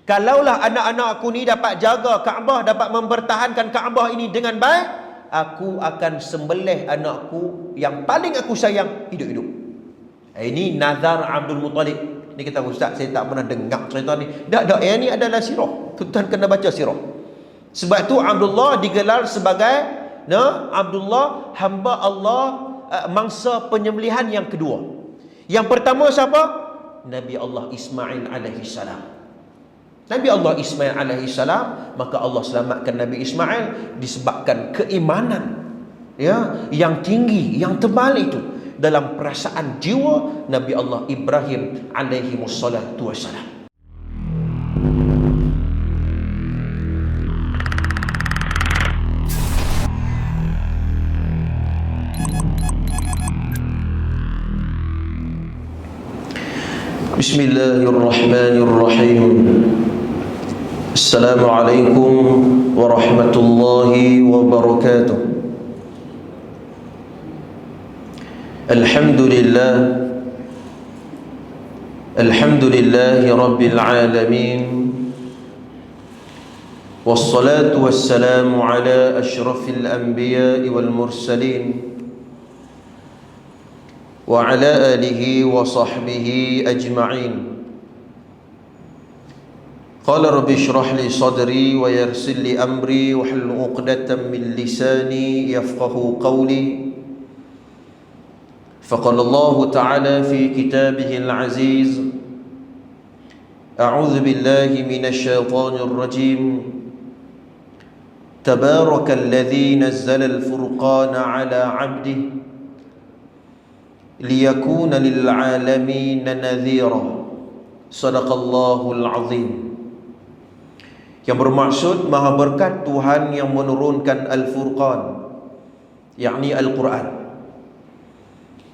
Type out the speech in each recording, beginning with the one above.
Kalaulah anak-anak aku ni dapat jaga Kaabah, dapat mempertahankan Kaabah ini dengan baik, aku akan sembelih anakku yang paling aku sayang hidup-hidup. Ini nazar Abdul Muttalib. Ni kata ustaz, saya tak pernah dengar cerita ni. Tak, yang ni adalah sirah. Tuan kena baca sirah. Sebab tu Abdullah digelar sebagai Abdullah, hamba Allah, mangsa penyembelihan yang kedua. Yang pertama siapa? Nabi Allah Ismail alaihi salam. Nabi Allah Ismail alaihi salam, maka Allah selamatkan Nabi Ismail disebabkan keimanan yang tinggi, yang tebal itu dalam perasaan jiwa Nabi Allah Ibrahim alaihi wassalatu wassalam. Bismillahirrahmanirrahim. Assalamualaikum warahmatullahi wabarakatuh. Alhamdulillahi rabbil alamin. Wassalatu wassalamu ala asyrafil anbiya'i wal mursalin wa ala alihi wa sahbihi ajma'in. Qala rabbi shrah li sadri wa yassir li amri wa hlul 'uqdatam min lisani yafqahu qawli. Faqala Allah ta'ala fi kitabihil aziz, a'udzu billahi minasy syaithanir rajim. Tabarakalladzi nazzala al-furqana 'ala 'abdihi liyakuna lil 'alamin nadhira. Sadaqallahul 'azim. Yang bermaksud maha berkat Tuhan yang menurunkan Al-Furqan, yakni Al-Quran,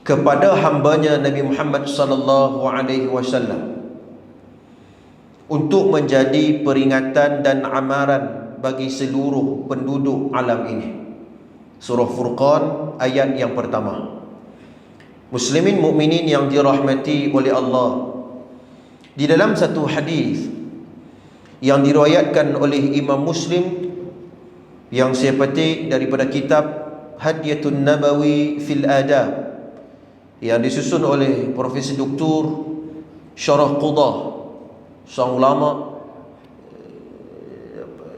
kepada hambanya Nabi Muhammad sallallahu alaihi wasallam untuk menjadi peringatan dan amaran bagi seluruh penduduk alam ini. Surah Furqan ayat yang pertama. Muslimin mukminin yang dirahmati oleh Allah, di dalam satu hadis yang diriwayatkan oleh Imam Muslim, yang saya petik daripada kitab Hadiyatun Nabawi fil Adab, yang disusun oleh Profesor Dr. Syarah Qudah, seorang ulama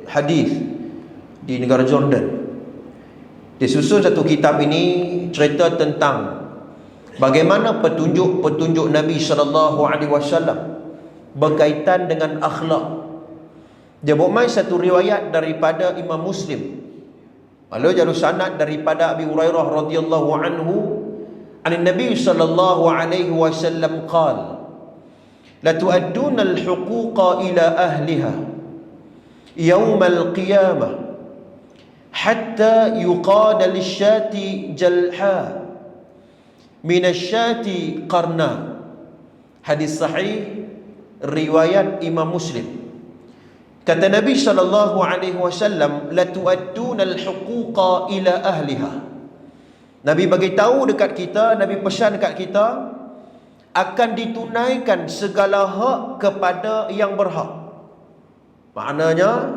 hadis di negara Jordan. Disusun satu kitab ini cerita tentang bagaimana petunjuk Nabi sallallahu alaihi wasallam berkaitan dengan akhlak. Dia buat satu riwayat daripada Imam Muslim, lalu jalur sanad daripada Abi Hurairah radhiyallahu anhu, an Nabi sallallahu alaihi wasallam qala, la tu'adduna al-huquqa ila ahliha yawm al-qiyamah hatta yuqada lisyati jalha min asyati qarna. Hadis sahih riwayat Imam Muslim. Kata Nabi sallallahu alaihi wasallam, la tu'adduna al-huquqa ila ahliha. Nabi bagi tahu dekat kita, Nabi pesan dekat kita, akan ditunaikan segala hak kepada yang berhak. Maknanya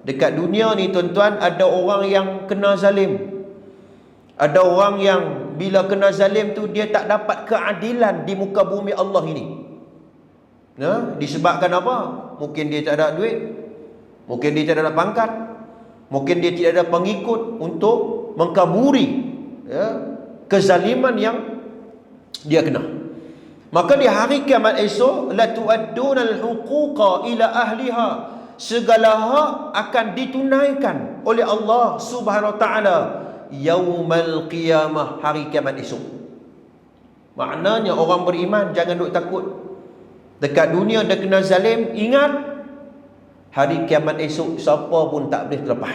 dekat dunia ni tuan-tuan, ada orang yang kena zalim. Ada orang yang bila kena zalim tu dia tak dapat keadilan di muka bumi Allah ini. Disebabkan apa? Mungkin dia tak ada duit, mungkin dia tak ada pangkat, mungkin dia tidak ada pengikut untuk mengkaburi kezaliman yang dia kena. Maka di hari kiamat esok, la tu'adduna al-huquqa ila ahliha, segala hak akan ditunaikan oleh Allah Subhanahu wa taala yaumal qiyamah, hari kiamat esok. Maknanya orang beriman jangan duk takut. Dekat dunia dia kena zalim, ingat hari kiamat esok siapa pun tak boleh terlepas.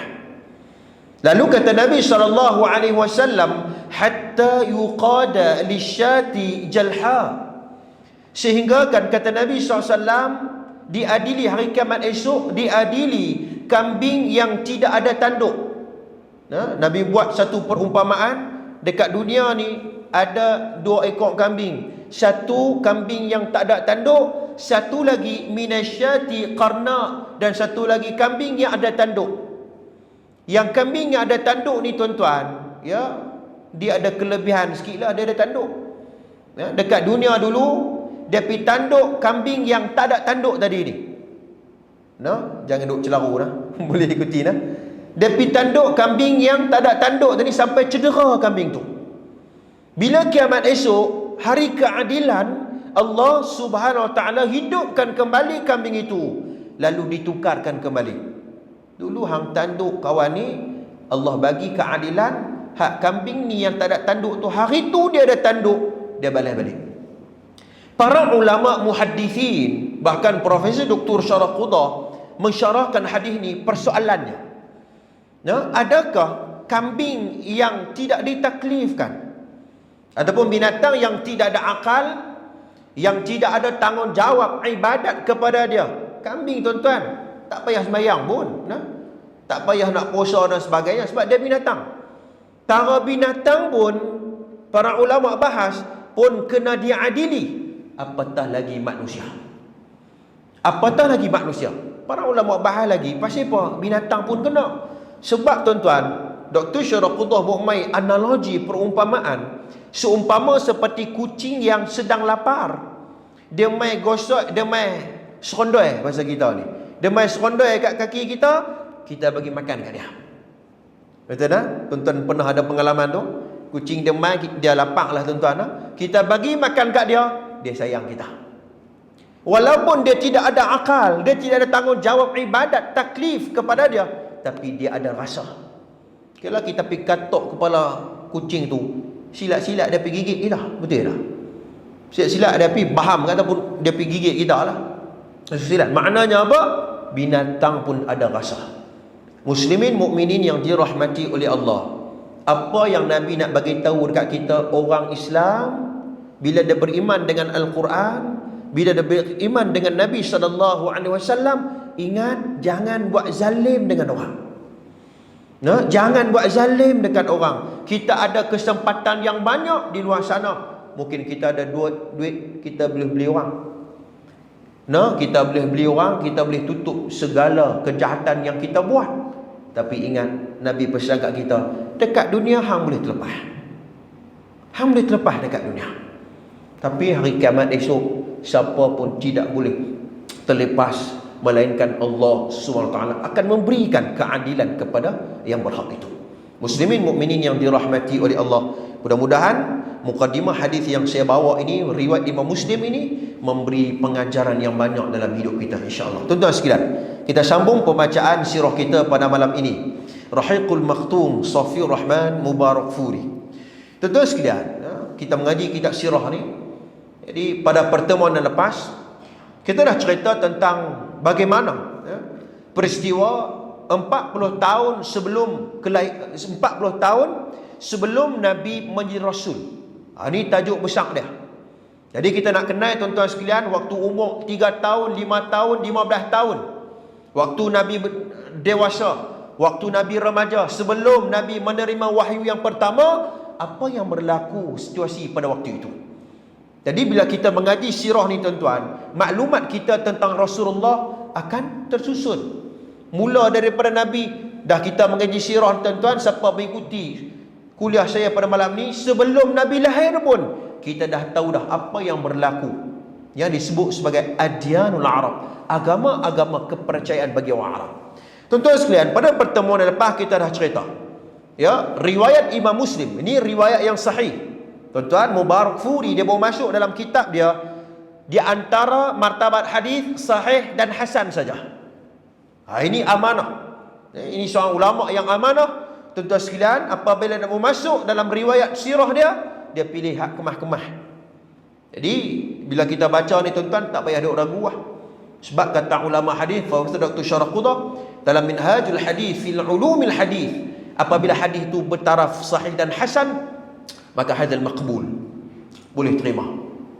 Lalu kata Nabi sallallahu alaihi wasallam, hatta yuqada lisyati jalha, sehingga kan kata Nabi SAW diadili hari kiamat esok, diadili kambing yang tidak ada tanduk. Nabi buat satu perumpamaan, dekat dunia ni ada 2 ekor kambing, Satu kambing yang tak ada tanduk, satu lagi minasyati qarna, dan satu lagi kambing yang ada tanduk. Yang kambing yang ada tanduk ni tuan-tuan, ya, dia ada kelebihan sikit lah, dia ada tanduk. Ya, dekat dunia dulu dia pergi tanduk kambing yang tak ada tanduk tadi ni. No? Jangan duk celaru lah. Boleh ikuti lah. Dia pergi tanduk kambing yang tak ada tanduk tadi sampai cedera kambing tu. Bila kiamat esok, hari keadilan, Allah Subhanahu Wa Taala hidupkan kembali kambing itu, lalu ditukarkan kembali. Dulu hang tanduk kawan ni, Allah bagi keadilan, hak kambing ni yang tak ada tanduk tu, hari tu dia ada tanduk, dia balas balik. Para ulama muhaddithin, bahkan Profesor Dr. Syarah Qudah mensyarahkan hadis ni, persoalannya, ya, adakah kambing yang tidak ditaklifkan ataupun binatang yang tidak ada akal, yang tidak ada tanggungjawab ibadat kepada dia, kambing tuan-tuan tak payah sembahyang pun, nah? Tak payah nak puasa dan sebagainya, sebab dia binatang. Tara binatang pun para ulama bahas pun kena diadili, apatah lagi manusia. Apatah lagi manusia. Para ulama bahas lagi pasal apa binatang pun kena. Sebab tuan-tuan, Dr. Syarah Qudah buat main analogi perumpamaan, seumpama seperti kucing yang sedang lapar. Dia main gosok, dia main serondoi bahasa kita ni. Dia main serondoi kat kaki kita, kita bagi makan kat dia. Betul tak? Tuan-tuan pernah ada pengalaman tu? Kucing dia main, dia lapar lah tuan-tuan. Kita bagi makan kat dia, dia sayang kita. Walaupun dia tidak ada akal, dia tidak ada tanggungjawab ibadat, taklif kepada dia, tapi dia ada rasa. Kalau kita pergi katok kepala kucing tu, silat-silat dia pergi gigit kita, betul tak? Silat-silat dia pergi baham kan, ataupun dia pergi gigit kita lah. Silat. Maknanya apa? Binatang pun ada rasa. Muslimin mukminin yang dirahmati oleh Allah, apa yang Nabi nak bagi tahu dekat kita, orang Islam bila dia beriman dengan Al-Quran, bila dia beriman dengan Nabi SAW, ingat, jangan buat zalim dengan orang. Nah, jangan buat zalim dekat orang. Kita ada kesempatan yang banyak di luar sana. Mungkin kita ada duit, kita boleh beli orang. Nah, kita boleh beli orang, kita boleh tutup segala kejahatan yang kita buat. Tapi ingat, Nabi pesan kat kita, dekat dunia hang boleh terlepas. Hang boleh terlepas dekat dunia. Tapi hari kiamat esok, siapa pun tidak boleh terlepas, melainkan Allah SWT akan memberikan keadilan kepada yang berhak itu. Muslimin mukminin yang dirahmati oleh Allah, mudah-mudahan mukadimah hadis yang saya bawa ini, riwayat Imam Muslim ini, memberi pengajaran yang banyak dalam hidup kita, insya-Allah. Tuan-tuan sekalian, kita sambung pembacaan sirah kita pada malam ini. Rahiqul Maktum Safiur Rahman Mubarak Furi. Tuan-tuan sekalian, kita mengaji kitab sirah ni. Jadi pada pertemuan yang lepas, kita dah cerita tentang bagaimana peristiwa 40 tahun sebelum 40 tahun sebelum Nabi menjadi Rasul. Ini tajuk besar dia. Jadi kita nak kenal tuan-tuan sekalian, waktu umur 3 tahun, 5 tahun, 15 tahun, waktu Nabi dewasa, waktu Nabi remaja, sebelum Nabi menerima wahyu yang pertama, apa yang berlaku situasi pada waktu itu. Jadi bila kita mengaji sirah ni tuan-tuan, maklumat kita tentang Rasulullah akan tersusun. Mula daripada Nabi, dah kita mengaji sirah tuan-tuan, siapa mengikuti kuliah saya pada malam ni, sebelum Nabi lahir pun kita dah tahu dah apa yang berlaku, yang disebut sebagai Adyanul Arab, agama-agama kepercayaan bagi orang Arab. Tuan-tuan sekalian, pada pertemuan yang lepas kita dah cerita, ya, riwayat Imam Muslim, ini riwayat yang sahih. Tuan-tuan, Mubarak Furi dia bawa masuk dalam kitab dia, di antara martabat hadis sahih dan hasan saja. Ini amanah. Ini seorang ulama yang amanah. Tuan-tuan sekalian, apabila nak masuk dalam riwayat sirah dia, dia pilih hak kemah-kemah. Jadi bila kita baca ni tuan-tuan, tak payah ada ragu lah. Sebab kata ulama hadis, Profesor Dr. Syarah Qudah dalam Minhajul Hadis fil Ulumil Hadis, apabila hadis itu bertaraf sahih dan hasan, maka hadzal maqbul, boleh terima.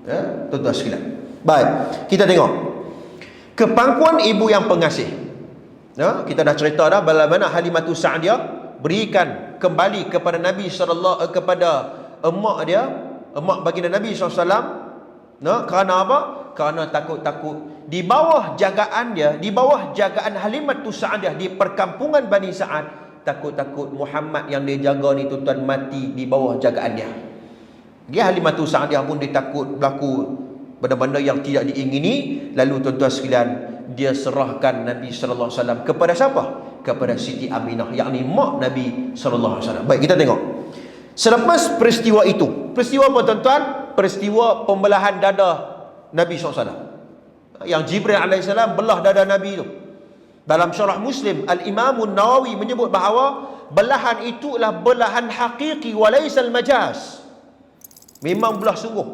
Ya, tuan-tuan sekalian. Baik, kita tengok kepangkuan ibu yang pengasih. Ya, kita dah cerita dah bagaimana Halimatus Sa'diyah berikan kembali kepada Nabi sallallahu kepada emak dia, emak baginda Nabi SAW, Kerana apa? Kerana takut-takut di bawah jagaan dia, di bawah jagaan Halimatus Sa'diyah di perkampungan Bani Sa'ad, takut-takut Muhammad yang dia jaga ni tuan-tuan mati di bawah jagaan dia. Halimatus Sa'diyah pun dia takut berlaku benda-benda yang tidak diingini. Lalu tuan-tuan sekalian, dia serahkan Nabi sallallahu alaihi wasallam kepada siapa? Kepada Siti Aminah, yakni mak Nabi sallallahu alaihi wasallam. Baik, kita tengok. Selepas peristiwa itu, peristiwa apa tuan-tuan? Peristiwa pembelahan dada Nabi SAW, yang Jibril AS belah dada Nabi itu. Dalam syarah Muslim, Al-Imam Nawawi menyebut bahawa belahan itu adalah belahan hakiki walaisal majaz. Memang belah sungguh,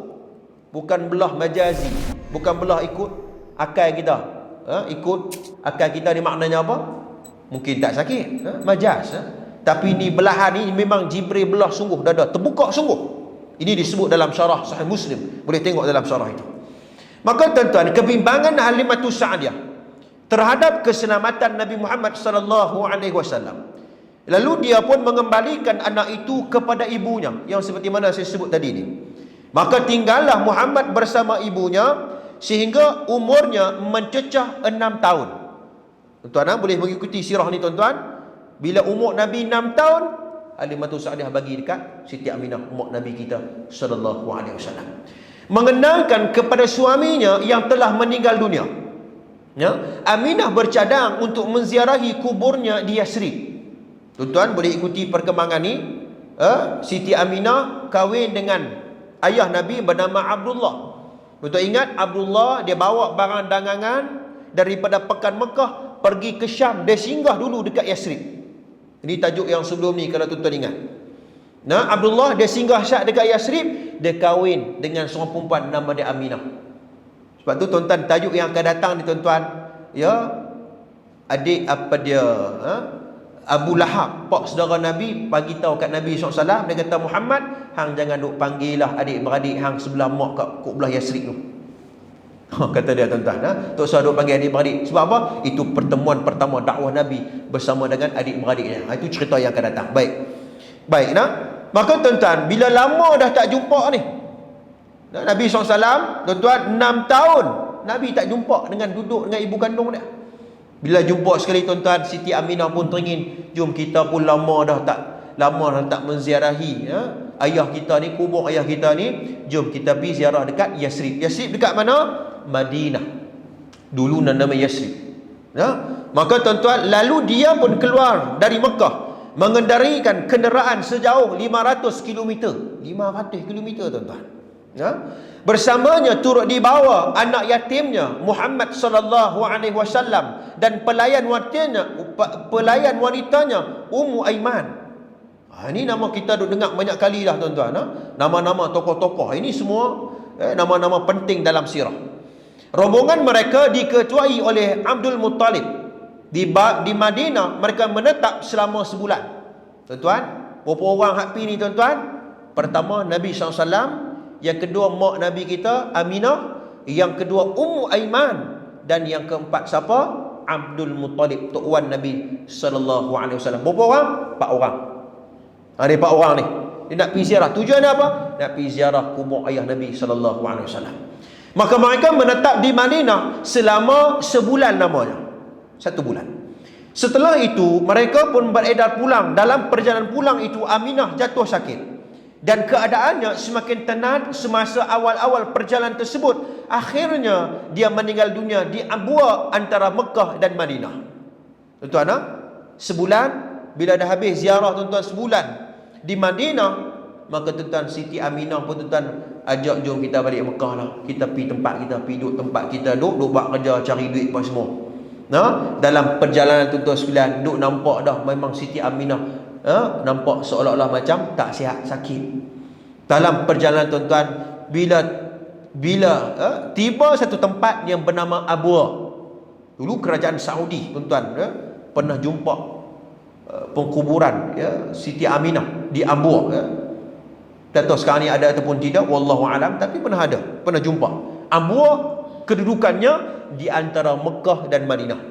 bukan belah majazi, bukan belah ikut akal kita. Ikut akal kita ni maknanya apa? Mungkin tak sakit, majaz. Tapi ni belahan ni memang Jibril belah sungguh dada, terbuka sungguh. Ini disebut dalam syarah Sahih Muslim. Boleh tengok dalam syarah itu. Maka tuan-tuan, kebimbangan Halimatus Sa'diyah terhadap keselamatan Nabi Muhammad sallallahu alaihi wasallam. Lalu dia pun mengembalikan anak itu kepada ibunya, yang seperti mana saya sebut tadi ni. Maka tinggallah Muhammad bersama ibunya sehingga umurnya mencecah 6 tahun. Tuan-tuan boleh mengikuti sirah ni tuan-tuan. Bila umur Nabi 6 tahun, Halimatus Sa'diyah bagi dekat Siti Aminah, mak Nabi kita sallallahu alaihi wasallam, mengenalkan kepada suaminya yang telah meninggal dunia. Aminah bercadang untuk menziarahi kuburnya di Yasrib. Tuan-tuan boleh ikuti perkembangan ni. Siti Aminah kahwin dengan ayah Nabi bernama Abdullah. Betul ingat Abdullah, dia bawa barang dagangan daripada pekan Mekah pergi ke Syam. Dia singgah dulu dekat Yasrib. Ini tajuk yang sebelum ni kalau tuan-tuan ingat. Abdullah dia singgah syak dekat Yasrib, dia kahwin dengan seorang perempuan nama dia Aminah. Sebab tu tuan-tuan, tajuk yang akan datang ni tuan-tuan, adik apa dia, Abu Lahab, pak saudara Nabi, bagi tahu kat Nabi SAW, dia kata, Muhammad, hang jangan duk panggil lah adik-beradik hang sebelah mak kat belah Yasrib tu. Kata dia tuan-tuan, tak usah duk panggil adik-beradik. Sebab apa? Itu pertemuan pertama dakwah Nabi bersama dengan adik-beradiknya. Itu cerita yang akan datang. Baik, maka tuan-tuan, bila lama dah tak jumpa ni, Nabi SAW, tuan-tuan, 6 tahun Nabi tak jumpa dengan duduk dengan ibu kandung dia. Bila jumpa sekali tuan-tuan, Siti Aminah pun teringin, jom kita pun lama dah tak menziarahi ayah kita ni, kubur ayah kita ni, jom kita pergi ziarah dekat Yasrib. Yasrib dekat mana? Madinah. Dulu nama Yasrib. Maka tuan-tuan, lalu dia pun keluar dari Mekah mengendarikan kenderaan sejauh 500 km. 500 km tuan-tuan. Bersamanya turut dibawa anak yatimnya Muhammad sallallahu alaihi wasallam dan pelayan wanitanya Ummu Aiman. Ini nama kita dah dengar banyak kali dah tuan-tuan. Nama-nama tokoh-tokoh ini semua nama-nama penting dalam sirah. Rombongan mereka diketuai oleh Abdul Muttalib. Di Madinah mereka menetap selama sebulan. Tuan-tuan, berapa orang hak pi ni tuan-tuan? Pertama Nabi SAW, yang kedua mak Nabi kita Aminah, yang kedua Ummu Aiman, dan yang keempat siapa? Abdul Muttalib, tok wan Nabi sallallahu alaihi wasallam. Berapa orang? 4 orang. Ada 4 orang ni. Dia nak pergi ziarah. Tujuannya apa? Nak pergi ziarah kubur ayah Nabi sallallahu alaihi wasallam. Maka mereka menetap di Madinah selama sebulan namanya. 1 bulan. Setelah itu mereka pun beredar pulang. Dalam perjalanan pulang itu Aminah jatuh sakit. Dan keadaannya semakin tenang semasa awal-awal perjalanan tersebut. Akhirnya dia meninggal dunia di Abwa antara Mekah dan Madinah. Tuan-tuan, sebulan, bila dah habis ziarah tuan-tuan sebulan di Madinah, maka tuan-tuan Siti Aminah pun tuan-tuan ajak, jom kita balik Mekah lah. Kita pergi tempat kita, pergi duduk tempat kita, duduk buat kerja, cari duit apa semua. Dalam perjalanan tuan-tuan sekalian, duduk nampak dah memang Siti Aminah nampak seolah-olah macam tak sihat, sakit. Dalam perjalanan tuan-tuan, bila tiba satu tempat yang bernama Abwa. Dulu kerajaan Saudi tuan-tuan pernah jumpa pengkuburan Siti Aminah di Abwa. Tak tahu sekarang ni ada ataupun tidak, wallahu alam, tapi pernah jumpa. Abwa kedudukannya di antara Mekah dan Madinah.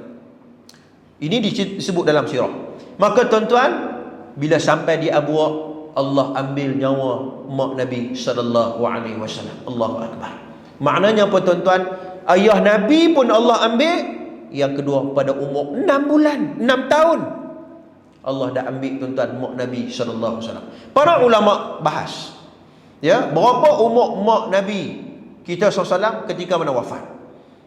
Ini disebut dalam sirah. Maka tuan-tuan, bila sampai di Abwa, Allah ambil nyawa mak Nabi sallallahu alaihi wasallam. Allahu akbar. Maknanya apa tuan-tuan? Ayah Nabi pun Allah ambil. Yang kedua, pada umur 6 bulan, 6 tahun, Allah dah ambil tuan-tuan mak Nabi sallallahu alaihi wasallam. Para ulama bahas, ya, berapa umur mak Nabi kita SAW ketika mana wafat.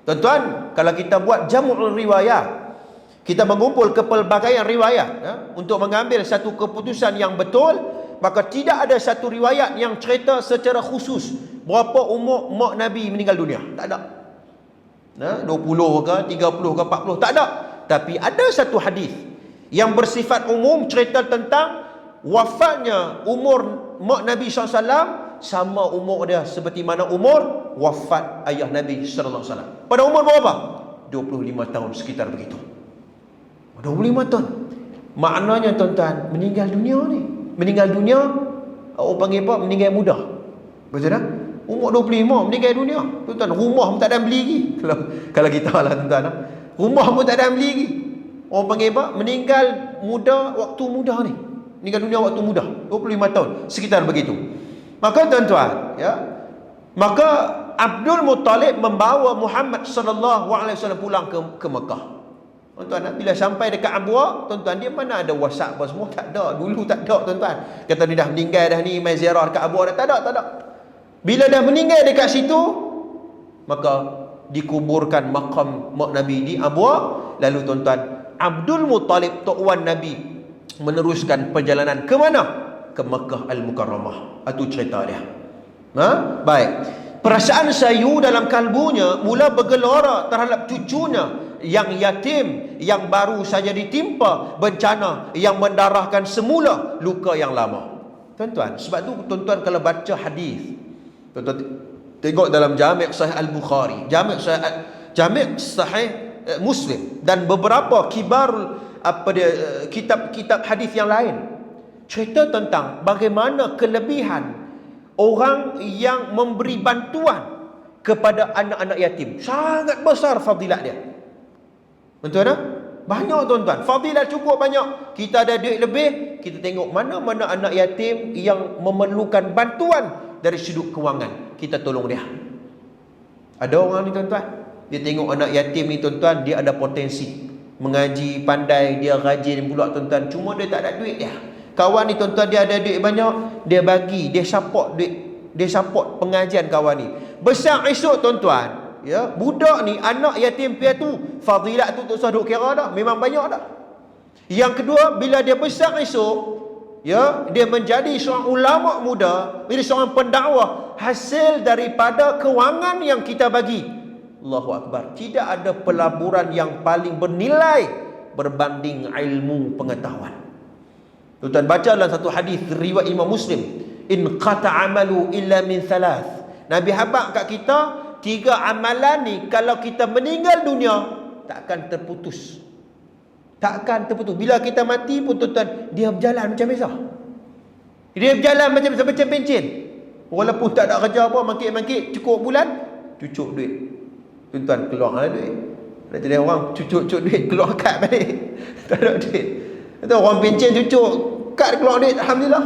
Tuan-tuan, kalau kita buat jam'ul riwayat, kita mengumpul kepelbagaian riwayat, ya, untuk mengambil satu keputusan yang betul, maka tidak ada satu riwayat yang cerita secara khusus berapa umur mak Nabi meninggal dunia. Tak ada. 20 ke, 30 ke, 40, tak ada. Tapi ada satu hadis yang bersifat umum cerita tentang wafatnya umur mak Nabi SAW sama umur dia seperti mana umur wafat ayah Nabi sallallahu alaihi wasallam. Pada umur berapa? 25 tahun, sekitar begitu. 25 tahun. Maknanya tuan-tuan, meninggal dunia ni, meninggal dunia, orang panggil apa? Meninggal muda. Betul tak? Umur 25 meninggal dunia. Tuan-tuan, rumah pun tak ada beli lagi. Kalau kita lah tuan-tuan, rumah pun tak ada beli lagi. Orang panggil apa? Meninggal muda, waktu muda ni. Meninggal dunia waktu muda, 25 tahun, sekitar begitu. Maka tuan-tuan, ya, maka Abdul Muttalib membawa Muhammad sallallahu alaihi wasallam pulang ke Mekah. Tuan-tuan, bila sampai dekat Abwa, tuan-tuan, dia mana ada WhatsApp apa semua, tak ada. Dulu tak ada, tuan-tuan. Kata dia dah meninggal dah ni, mai ziarah dekat Abwa dah, tak ada, tak ada. Bila dah meninggal dekat situ, maka dikuburkan makam mak Nabi di Abwa. Lalu tuan-tuan, Abdul Muttalib tok wan Nabi meneruskan perjalanan ke mana? Ke Makkah Al-Mukarramah. Itu cerita dia. Baik. Perasaan sayu dalam kalbunya mula bergelora terhadap cucunya yang yatim, yang baru saja ditimpa bencana yang mendarahkan semula luka yang lama. Tuan-tuan, sebab tu tuan-tuan kalau baca hadis, tuan-tuan tengok dalam Jami' Sahih Al-Bukhari, Jami' Sahih Muslim, dan beberapa kibar kitab-kitab hadis yang lain, cerita tentang bagaimana kelebihan orang yang memberi bantuan kepada anak-anak yatim. Sangat besar fadilat dia. Betul tak? Banyak tuan-tuan, fadilat cukup banyak. Kita ada duit lebih, kita tengok mana-mana anak yatim yang memerlukan bantuan dari sudut kewangan, kita tolong dia. Ada orang ni tuan-tuan, dia tengok anak yatim ni tuan-tuan, dia ada potensi mengaji, pandai, dia rajin pula tuan-tuan, cuma dia tak ada duit dia. Kawan ni tuan-tuan, dia ada duit banyak, dia bagi, dia support duit, dia support pengajian kawan ni. Besar esok tuan-tuan, ya, budak ni, anak yatim piatu, fadilat tu tak usah duk kira dah, memang banyak dah. Yang kedua, bila dia besar esok, ya, dia menjadi seorang ulama muda, menjadi seorang pendakwah, hasil daripada kewangan yang kita bagi. Allahu Akbar. Tidak ada pelaburan yang paling bernilai berbanding ilmu pengetahuan. Tuan-tuan baca dalam satu hadis riwayat Imam Muslim, in qata amalu illa min thalath. Nabi habaq kat kita, 3 amalan ni kalau kita meninggal dunia takkan terputus. Takkan terputus. Bila kita mati pun tuan-tuan, dia berjalan macam biasa. Dia berjalan macam pencen. Walaupun tak ada kerja apa, mangkit-mangkit, cukup bulan, cucuk duit. Tuan-tuan, keluarlah duit. Ada jadi orang cucuk duit, keluar kad balik. Tak ada duit. Itu orang pencen cucuk kad, keluar duit, alhamdulillah.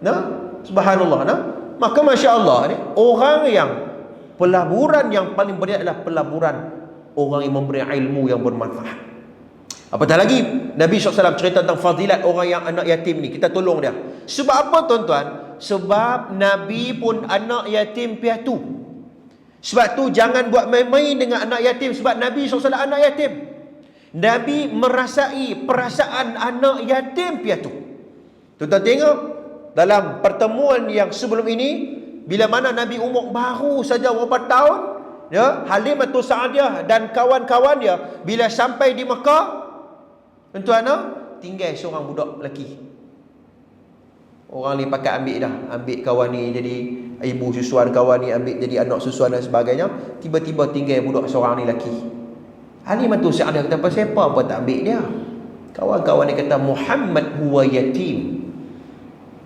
Nah, subhanallah. Nah, maka masya-Allah ni, orang yang pelaburan yang paling berat adalah pelaburan orang yang memberi ilmu yang bermanfaat. Apatah lagi Nabi SAW cerita tentang fadilat orang yang anak yatim ni, kita tolong dia. Sebab apa tuan-tuan? Sebab Nabi pun anak yatim piatu. Sebab tu jangan buat main-main dengan anak yatim. Sebab Nabi SAW anak yatim. Nabi merasai perasaan anak yatim piatu. Tuan-tuan tengok dalam pertemuan yang sebelum ini, bila mana Nabi umur baru saja berapa tahun, ya, Halimatus Sa'diyah dan kawan-kawan dia bila sampai di Mekah, tuan-tuan, tinggal seorang budak lelaki. Orang ni pakat ambil dah, ambil kawan ni jadi ibu susuan, kawan ni ambil jadi anak susuan dan sebagainya. Tiba-tiba tinggal budak seorang ni lelaki. Halimatus Sa'diyah kata, siapa apa tak ambil dia? Kawan-kawan ni kata, Muhammad huwa yatim.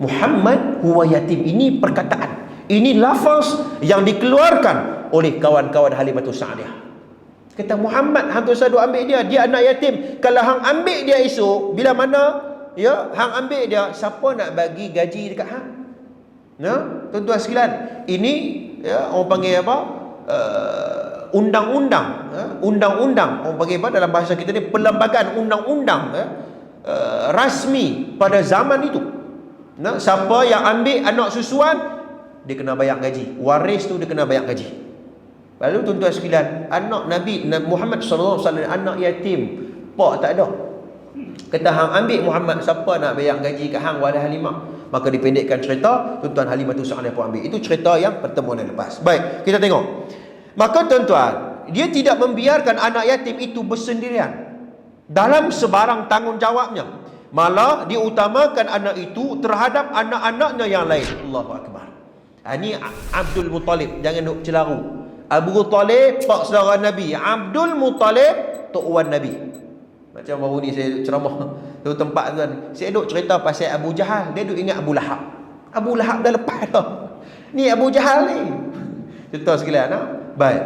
Muhammad huwa yatim. Ini perkataan, ini lafaz yang dikeluarkan oleh kawan-kawan Halimatus Sa'diyah. Kata Muhammad, hang tu sadu ambil dia, dia anak yatim. Kalau hang ambil dia esok, bila mana, ya, hang ambil dia, siapa nak bagi gaji dekat hang? Nah, tuan-tuan sekalian, ini, ya, orang panggil apa? undang-undang, undang-undang, orang panggil apa dalam bahasa kita ni, perlembagaan undang-undang rasmi pada zaman itu. Siapa yang ambil anak susuan, dia kena bayar gaji. Waris tu dia kena bayar gaji. Lalu tuan-tuan sekalian, anak Nabi Muhammad sallallahu alaihi wasallam anak yatim, pak tak ada. Kata hang ambil Muhammad, siapa nak bayar gaji kat hang wala Halimah? Maka dipendekkan cerita, tuan-tuan Halimah tu Sa'diyah pun ambil. Itu cerita yang pertemuan yang lepas. Baik, kita tengok. Maka tuan-tuan, dia tidak membiarkan anak yatim itu bersendirian dalam sebarang tanggungjawabnya. Malah dia utamakan anak itu terhadap anak-anaknya yang lain. Allahu Akbar. Ini Abdul Muttalib, jangan duk celaru. Abu Talib, pak saudara Nabi. Abdul Muttalib, tok wan Nabi. Macam baru ni saya ceramah tu tempat tuan, saya duk cerita pasal Abu Jahal, dia duk ingat Abu Lahab. Abu Lahab dah lepas dah. Ni Abu Jahal ni. Cerita sekalian, baik.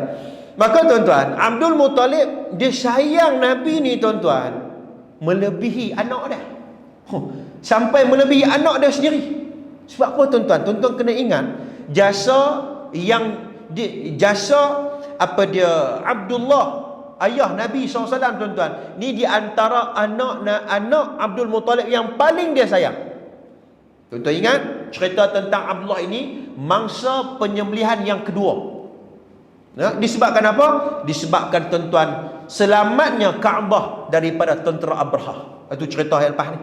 Maka tuan-tuan, Abdul Muttalib dia sayang Nabi ni tuan-tuan, melebihi anak dia. Sampai melebihi anak dia sendiri. Sebab apa tuan-tuan? Tuan-tuan kena ingat jasa Abdullah, ayah Nabi SAW tuan-tuan, ni di antara anak Abdul Muttalib yang paling dia sayang. Tuan-tuan ingat cerita tentang Abdullah ini, mangsa penyembelihan yang kedua. Disebabkan apa? Disebabkan tuan-tuan, selamatnya Kaabah daripada tentera Abrahah. Itu cerita yang lepas ni.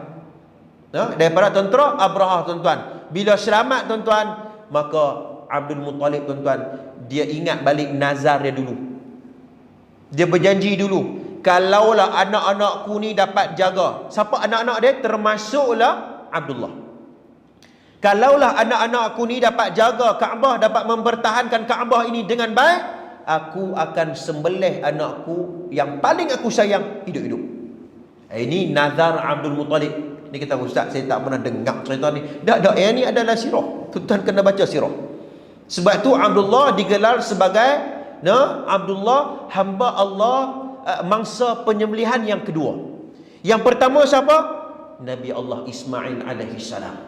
Daripada tentera Abrahah tuan-tuan. Bila selamat tuan-tuan, maka Abdul Muttalib tuan-tuan, dia ingat balik nazar dia dulu. Dia berjanji dulu, kalaulah anak-anakku ni dapat jaga. Siapa anak-anak dia? Termasuklah Abdullah. Kalaulah anak-anakku ni dapat jaga Kaabah, dapat mempertahankan Kaabah ini dengan baik, aku akan sembelih anakku yang paling aku sayang hidup-hidup. Ini nazar Abdul Muttalib. Ni kata ustaz, saya tak pernah dengar cerita ni. Dak, yang ni adalah sirah. Tuan kena baca sirah. Sebab tu Abdullah digelar sebagai Abdullah, hamba Allah, mangsa penyembelihan yang kedua. Yang pertama siapa? Nabi Allah Ismail alaihi salam.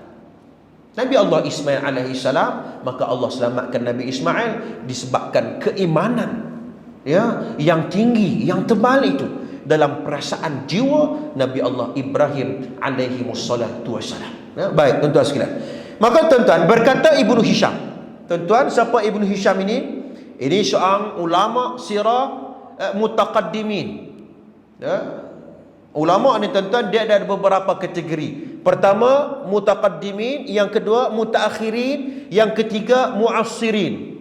Nabi Allah Ismail alaihi salam, maka Allah selamatkan Nabi Ismail disebabkan keimanan yang tinggi, yang tebal itu dalam perasaan jiwa Nabi Allah Ibrahim alaihi wassalatu wassalam. Baik tuan-tuan sekalian. Maka tuan-tuan, berkata Ibnu Hisham. Tuan-tuan, siapa Ibnu Hisham ini? Ini seorang ulama sirah mutaqaddimin. Ulama ni tuan-tuan, dia ada beberapa kategori. Pertama mutaqaddimin, yang kedua mutaakhirin, yang ketiga muassirin.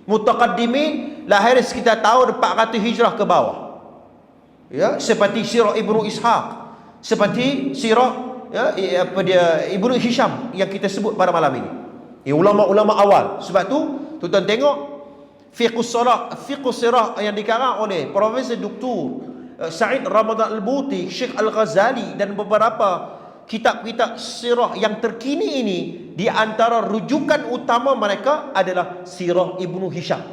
Mutaqaddimin lahir sekitar tahun 400 Hijrah ke bawah. Seperti sirah Ibnu Ishaq, seperti sirah Ibnu Hisham yang kita sebut pada malam ini. Ulama-ulama awal. Sebab tu tuan-tuan tengok fiqhus sirah yang dikarang oleh Profesor Dr. Said Ramadan Al-Buti, Syekh Al-Ghazali dan beberapa kitab-kitab sirah yang terkini ini, di antara rujukan utama mereka adalah sirah Ibnu Hisham.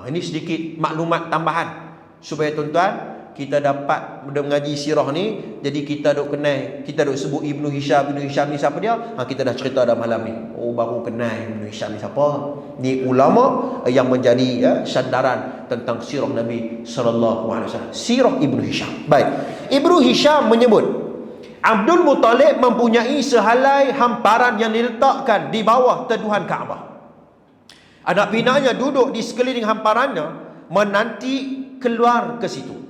Ini sedikit maklumat tambahan supaya tuan-tuan kita dapat mengaji sirah ni. Jadi kita duk kenal, kita duk sebut Ibnu Hisham ni siapa dia? Kita dah cerita dah malam ni. Baru kenal Ibnu Hisham ni siapa? Ni ulama yang menjadi sandaran tentang sirah Nabi sallallahu alaihi wasallam. Sirah Ibnu Hisham. Baik. Ibnu Hisham menyebut Abdul Muttalib mempunyai sehelai hamparan yang diletakkan di bawah teduhan Kaabah. Anak pinanya duduk di sekeliling hamparannya menanti keluar ke situ.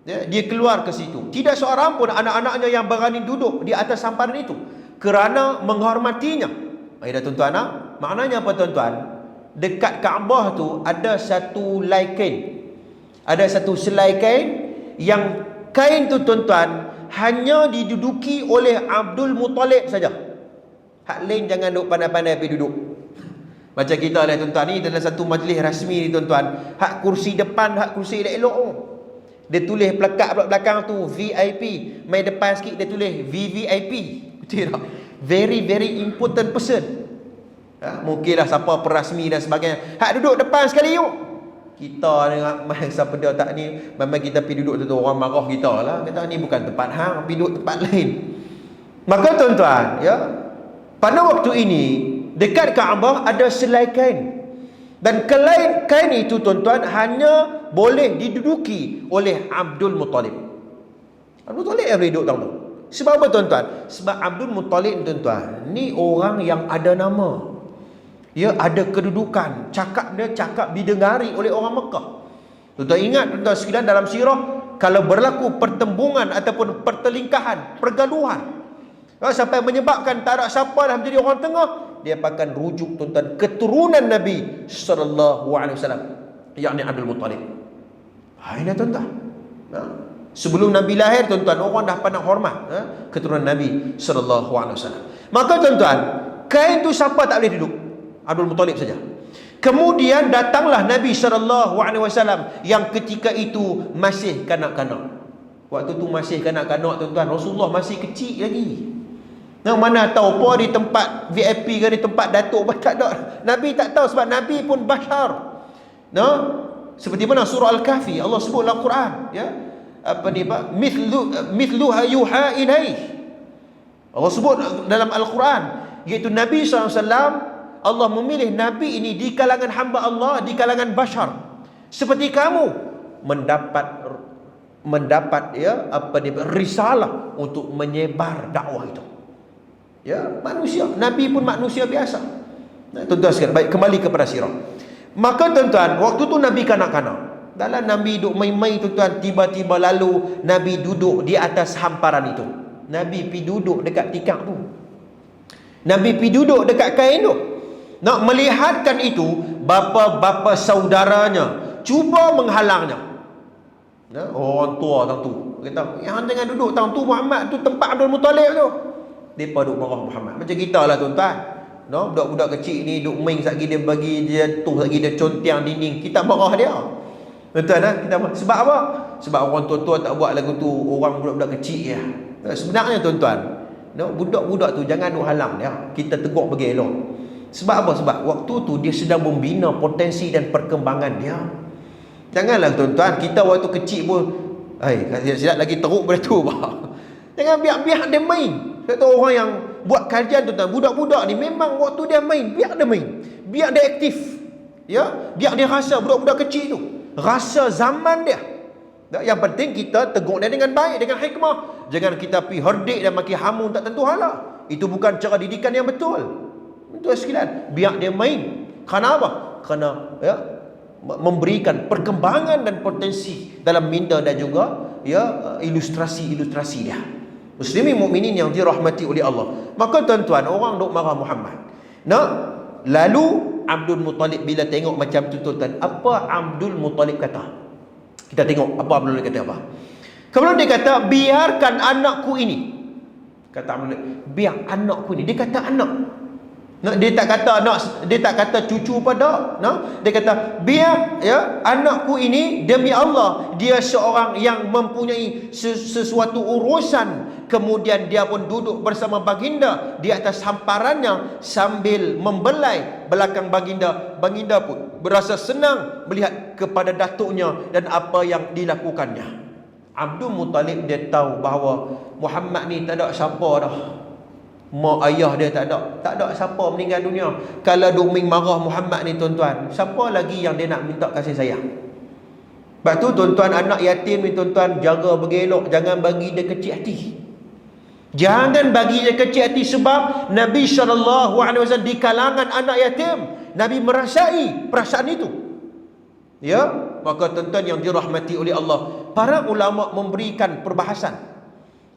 Dia keluar ke situ. Tidak seorang pun anak-anaknya yang berani duduk di atas hamparan itu kerana menghormatinya. Baiklah tuan-tuan, maknanya apa tuan-tuan? Dekat Kaabah tu ada satu helai kain. Ada satu selai kain, yang kain tu tuan-tuan hanya diduduki oleh Abdul Muttalib saja. Hak lain jangan duk pandai-pandai pergi duduk. Macam kita lah tuan-tuan, ni dalam satu majlis rasmi ni tuan-tuan, hak kursi depan, hak kursi elok-elok. Dia tulis pelekat belakang tu VIP, mai depan sikit dia tulis VVIP. Betul tak? Very very important person. Mungkinlah siapa perasmi dan sebagainya, hak duduk depan sekali yuk. Kita dengan siapa dia tak ni, memang kita pergi duduk tu orang marah kita lah. Kata ni bukan tempat hang, pergi duduk tempat lain. Maka tuan-tuan, pada waktu ini dekat Kaabah ada selai kain Dan kain itu tuan-tuan hanya boleh diduduki oleh Abdul Muttalib. Abdul Muttalib yang boleh duduk tang tu. Sebab apa tuan-tuan? Sebab Abdul Muttalib tuan-tuan, ni orang yang ada nama. Dia ada kedudukan. Cakap dia cakap didengari oleh orang Mekah. Tuan-tuan ingat tuan-tuan sekalian, dalam sirah kalau berlaku pertembungan ataupun pertelingkahan, pergaduhan, sampai menyebabkan tak ada siapa dah menjadi orang tengah, dia akan rujuk tuan-tuan keturunan Nabi sallallahu alaihi wasallam, yakni Abdul Muttalib. Ini tuan-tuan. Sebelum Nabi lahir tuan-tuan, orang dah pandang hormat keturunan Nabi sallallahu alaihi wasallam. Maka tuan-tuan, kain tu siapa tak boleh duduk? Abdul Muttalib saja. Kemudian datanglah Nabi sallallahu alaihi wasallam yang ketika itu masih kanak-kanak. Waktu tu masih kanak-kanak tuan-tuan, Rasulullah masih kecil lagi. Mana tahu apa di tempat VIP ke di tempat datuk pun tak ada. Nabi tak tahu sebab Nabi pun bashar. Seperti mana surah Al-Kahfi Allah sebut dalam Quran, ya. Apa ni Pak? Mithluha yuha ilaih. Allah sebut dalam Al-Quran, iaitu Nabi SAW, Allah memilih Nabi ini di kalangan hamba Allah, di kalangan bashar. Seperti kamu mendapat ya apa ni risalah untuk menyebar dakwah itu. Ya, manusia. Nabi pun manusia biasa. Tuan-tuan sekalian, baik, kembali kepada sirah. Maka tuan-tuan, waktu tu Nabi kanak-kanak. Dalam Nabi duduk main-main tuan-tuan, tiba-tiba lalu Nabi duduk di atas hamparan itu. Nabi pergi duduk dekat tikar tu. Nabi pergi duduk dekat kain tu. Nak melihatkan itu, bapa-bapa saudaranya cuba menghalangnya. Orang tua tang tu kata, yang tengah duduk tang tu Muhammad tu tempat Abdul Muttalib tu. Depa duk marah Muhammad. Macam kita lah tuan-tuan. Budak-budak kecil ni duk main satgi dia bagi dia tu, satgi dia contiang dinding, kita marah dia. Tuan-tuan, kita marah. Sebab apa? Sebab orang tua-tua tak buat lagu tu, orang budak-budak kecil ya. Sebenarnya tuan-tuan, budak-budak tu jangan duk halang dia. Kita tegur bagi elok. Sebab apa? Sebab waktu tu dia sedang membina potensi dan perkembangan dia. Janganlah tuan-tuan, kita waktu kecil pun silap lagi teruk pada tu. Jangan biar dia main. Satu orang yang buat kajian tuan-tuan, budak-budak ni memang waktu dia main, biar dia main, biar dia aktif, ya, biar dia rasa budak-budak kecil tu rasa zaman dia. Yang penting kita tegur dia dengan baik, dengan hikmah. Jangan kita pergi herdik dan maki hamun tak tentu hala. Itu bukan cara didikan yang betul. Betul sekalian, biar dia main. Kerana apa? Kerana ya, memberikan perkembangan dan potensi dalam minda dan juga ya ilustrasi-ilustrasi dia. Muslimin mukminin yang dirahmati oleh Allah. Maka tuan-tuan, orang duk marah Muhammad. Lalu Abdul Muttalib bila tengok macam tu tuan-tuan, apa Abdul Muttalib kata? Kita tengok apa Abdul Muttalib kata apa. Kemudian dia kata, biarkan anakku ini. Kata Abdul Muttalib, biar anakku ini. Dia kata anak. Dia tak kata anak, dia tak kata cucu pada. Dia kata biar ya anakku ini demi Allah dia seorang yang mempunyai sesuatu urusan. Kemudian dia pun duduk bersama baginda di atas hamparannya sambil membelai belakang baginda. Baginda pun berasa senang melihat kepada datuknya dan apa yang dilakukannya. Abdul Muttalib dia tahu bahawa Muhammad ni tak ada siapa dah. Mak ayah dia tak ada siapa meninggal dunia. Kalau duk marah Muhammad ni tuan-tuan, siapa lagi yang dia nak minta kasih sayang? Sebab tu tuan-tuan, anak yatim ni tuan-tuan, jaga bergelok, jangan bagi dia kecil hati. Jangan bagi dia kecil hati, sebab Nabi SAW di kalangan anak yatim, Nabi merasai perasaan itu. Ya, maka tuan-tuan yang dirahmati oleh Allah, para ulama memberikan perbahasan.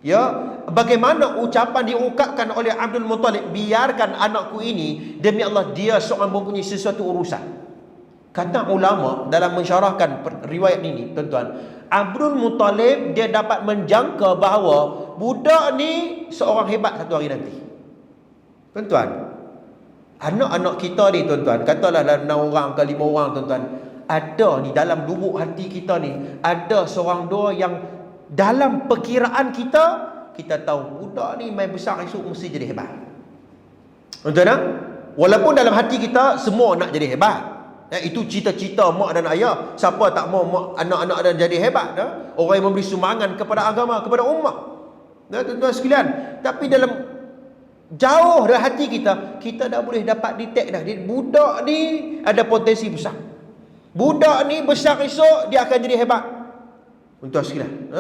Ya, bagaimana ucapan diungkapkan oleh Abdul Muttalib, biarkan anakku ini demi Allah dia seorang mempunyai sesuatu urusan. Kata ulama dalam mensyarahkan riwayat ini tuan-tuan, Abdul Muttalib dia dapat menjangka bahawa budak ni seorang hebat satu hari nanti. Tuan-tuan, anak-anak kita ni tuan-tuan, katalah dalam 6 orang ke 5 orang tuan-tuan, ada ni dalam lubuk hati kita ni, ada seorang dua yang dalam perkiraan kita tahu budak ni main besar esok mesti jadi hebat. Tuan-tuan, walaupun dalam hati kita semua nak jadi hebat. Itu cita-cita mak dan ayah. Siapa tak mau mak anak-anak dan jadi hebat? Orang yang memberi sumbangan kepada agama, kepada ummah. Tuan-tuan sekalian, tapi dalam jauh dari hati kita, kita dah boleh dapat detect dah, budak ni ada potensi besar. Budak ni besar esok dia akan jadi hebat. Untuk sekalian,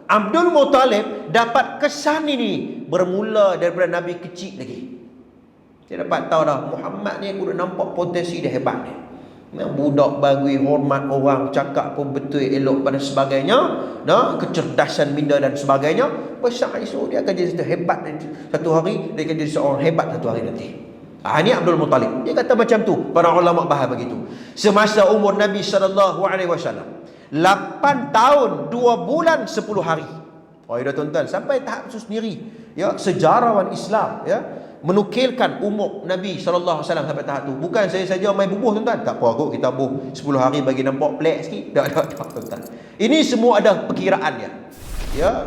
Abdul Muttalib dapat kesan ini bermula daripada Nabi kecil lagi. Dia dapat tahu dah, Muhammad ni aku dah nampak potensi dia hebat ni. Memang budak bagui, hormat orang, cakap pun betul, elok pada sebagainya, kecerdasan minda dan sebagainya. Besar esok dia akan jadi satu hebat satu hari, dia akan jadi seorang hebat satu hari nanti. Ini Abdul Muttalib. Dia kata macam tu. Para ulama bahas begitu. Semasa umur Nabi SAW 8 tahun 2 bulan 10 hari. Oh ya tuan-tuan, sampai tahap itu sendiri, ya, sejarawan Islam, ya, menukilkan umur Nabi SAW sampai tahap itu. Bukan saya saja main bubuh tuan-tuan. Tak apa kot kita bubuh 10 hari bagi nampak pelik sikit. Tak tuan-tuan. Ini semua ada perkiraannya. Ya,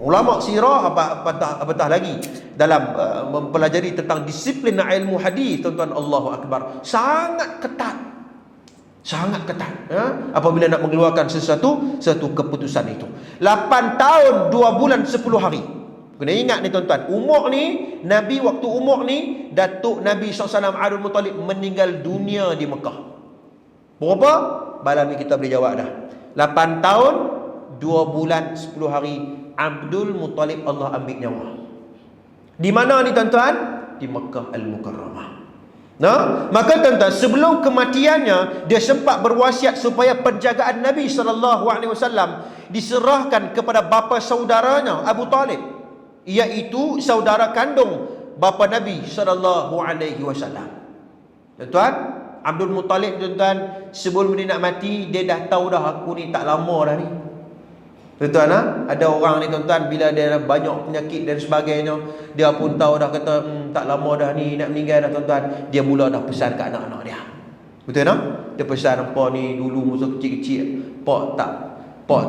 ulama sirah apatah lagi dalam mempelajari tentang disiplin ilmu hadis, tuan-tuan, Allahu Akbar, sangat ketat. Sangat ketat, ya? Apabila nak mengeluarkan satu keputusan itu. 8 tahun 2 bulan 10 hari. Kena ingat ni tuan-tuan, umur ni, Nabi waktu umur ni, Datuk Nabi SAW Abdul Muttalib meninggal dunia di Mekah. Berapa? Malam ni kita boleh jawab dah. 8 tahun 2 bulan 10 hari Abdul Muttalib Allah ambil nyawa. Di mana ni tuan-tuan? Di Mekah Al-Mukarramah. Maka tuan-tuan, sebelum kematiannya dia sempat berwasiat supaya penjagaan Nabi SAW diserahkan kepada bapa saudaranya Abu Talib, iaitu saudara kandung bapa Nabi SAW. Tuan-tuan, Abdul Muttalib tuan-tuan, sebelum dia nak mati, dia dah tahu dah, aku ni tak lama dah ni. Tuan-tuan, ada orang ni tuan-tuan, bila dia dah banyak penyakit dan sebagainya, dia pun tahu dah, kata tak lama dah ni nak meninggal dah tuan-tuan. Dia mula dah pesan kat anak-anak dia. Betul tak? Dia pesan, hampa ni dulu masa kecil-kecil, Pak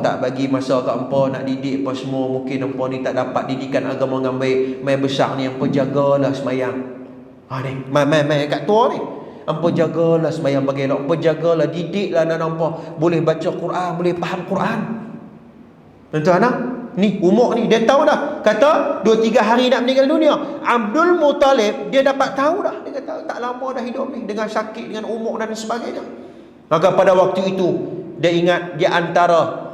tak bagi masa kat hampa nak didik apa semua. Mungkin hampa ni tak dapat didikan agama dengan baik. Mai besar ni hampa jagalah semayang. Ni mai kat tua ni, hampa jagalah semayang bagi anak, hampa jagalah, didiklah anak hampa boleh baca Quran, boleh faham Quran. Tuan-tuan, ni umur ni dia tahu dah. Kata 2-3 hari nak meninggal dunia. Abdul Muttalib dia dapat tahu dah. Dia kata tak lama dah hidup ni, dengan sakit, dengan umur dan sebagainya. Maka pada waktu itu dia ingat di antara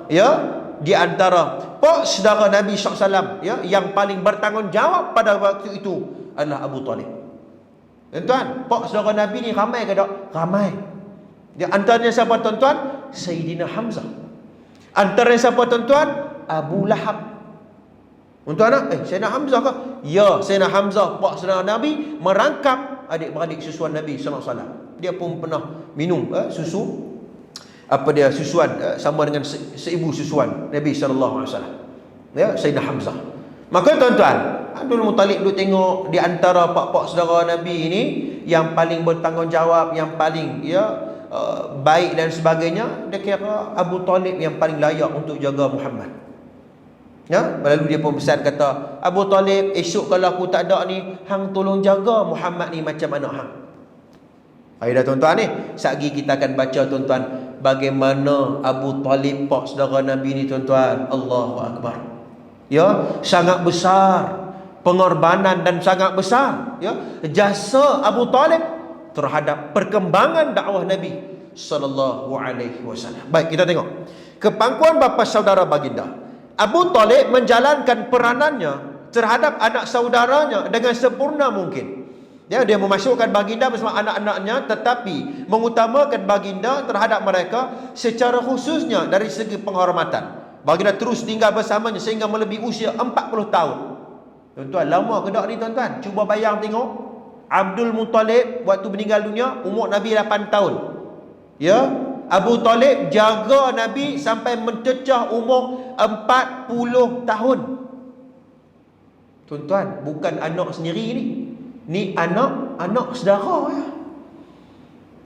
pak saudara Nabi SAW, ya, yang paling bertanggungjawab pada waktu itu adalah Abu Talib. Tuan-tuan, pak saudara Nabi ni ramai ke tak? Ramai. Di antaranya siapa tuan-tuan? Sayyidina Hamzah. Antaranya siapa tuan-tuan? Abu Lahab. Tuan-tuan, Sayyidina Hamzah ke? Ya, Sayyidina Hamzah, pak saudara Nabi, merangkap adik-beradik susuan Nabi SAW. Dia pun pernah minum susu, susuan sama dengan seibu susuan Nabi SAW. Ya, Sayyidina Hamzah. Maka tuan-tuan, Abdul Muttalib duk tengok di antara pak-pak saudara Nabi ini yang paling bertanggungjawab, yang paling baik dan sebagainya, dia kira Abu Talib yang paling layak untuk jaga Muhammad. Ya, lalu dia pun pesan, kata, Abu Talib, esok kalau aku tak ada ni, hang tolong jaga Muhammad ni macam anak hang. Dah tuan-tuan ni, satgi kita akan baca tuan-tuan bagaimana Abu Talib pak saudara Nabi ni tuan-tuan. Allahu Akbar. Ya, sangat besar pengorbanan dan sangat besar, ya, jasa Abu Talib terhadap perkembangan dakwah Nabi sallallahu alaihi wasallam. Baik, kita tengok kepangkuan bapa saudara baginda. Abu Talib menjalankan peranannya terhadap anak saudaranya dengan sempurna mungkin. Ya, dia memasukkan baginda bersama anak-anaknya, tetapi mengutamakan baginda terhadap mereka secara khususnya dari segi penghormatan. Baginda terus tinggal bersamanya sehingga melebihi usia 40 tahun. Tuan-tuan, lama ke tak ni tuan-tuan? Cuba bayang tengok. Abdul Muttalib waktu meninggal dunia umur Nabi 8 tahun. Ya, Abu Talib jaga Nabi sampai mencecah umur 40 tahun. Tuan-tuan, bukan anak sendiri ni. Ni anak saudara ya.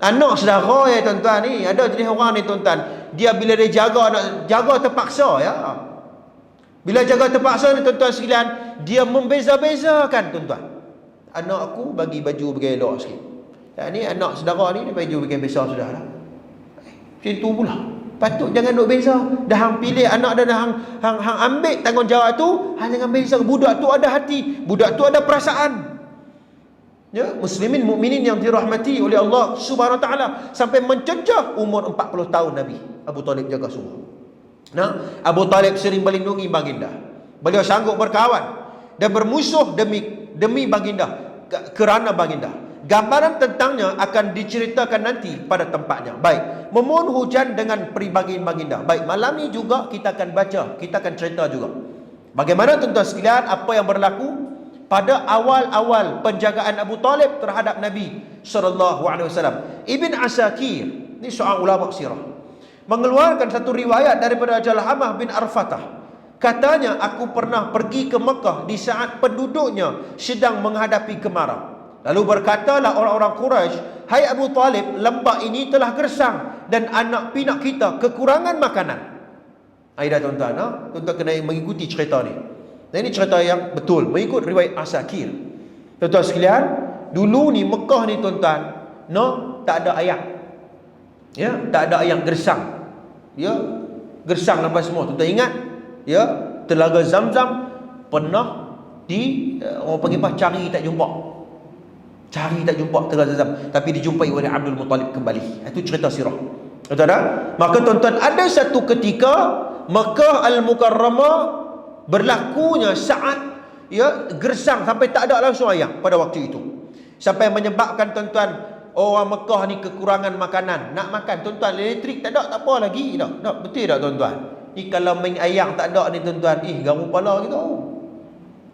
Anak saudara ya tuan-tuan ni. Ada jenis orang ni tuan-tuan, dia bila dia jaga terpaksa ya. Bila jaga terpaksa ni tuan-tuan sekalian, dia membeza-bezakan tuan-tuan. Anak aku bagi baju bagi elok sikit. Ni anak saudara ni dia baju bagi besar sudah lah. Macam tu pula. Patut jangan duk beza. Dah hang pilih anak dan hang ambil tanggungjawab tu, hang jangan beza. Budak tu ada hati, budak tu ada perasaan. Ya, muslimin mukminin yang dirahmati oleh Allah Subhanahu wa taala, sampai mencecah umur 40 tahun Nabi Abu Talib jaga sungguh. Nah, Abu Talib sering melindungi baginda. Beliau sanggup berkawan dan bermusuh demi baginda, kerana baginda. Gambaran tentangnya akan diceritakan nanti pada tempatnya. Baik, memohon hujan dengan peribadi baginda. Baik, malam ni juga kita akan baca, kita akan cerita juga bagaimana tuan-tuan sekalian apa yang berlaku pada awal-awal penjagaan Abu Talib terhadap Nabi SAW. Ibn Asakir, ni seorang ulama sirah, mengeluarkan satu riwayat daripada Jalhamah bin Arfatah. Katanya, aku pernah pergi ke Mekah di saat penduduknya sedang menghadapi kemarau. Lalu berkatalah orang-orang Quraisy, hai Abu Talib, lembah ini telah gersang dan anak pinak kita kekurangan makanan. Dah tuan-tuan, tuan-tuan kena mengikuti cerita ni. Dan ini cerita yang betul, mengikut riwayat Asakir. Tuan-tuan sekalian, dulu ni Mekah ni tuan-tuan, tak ada air. Ya, tak ada air, gersang. Ya, gersang sampai semua. Tuan-tuan ingat, ya, telaga Zamzam pernah orang panggil apa, cari tak jumpa. Cari tak jumpa telaga Zamzam, tapi dijumpai oleh Abdul Muttalib kembali. Itu cerita sirah. Tuan-tuan, maka tuan-tuan, ada satu ketika Mekah Al-Mukarramah berlakunya saat gersang sampai tak ada langsung air pada waktu itu. Sampai menyebabkan tuan-tuan, orang Mekah ni kekurangan makanan. Nak makan tuan-tuan, elektrik tak ada, tak apa lagi dah. Betul tak tuan-tuan? Ni kalau main ayam tak ada ni tuan-tuan, garu pala kita.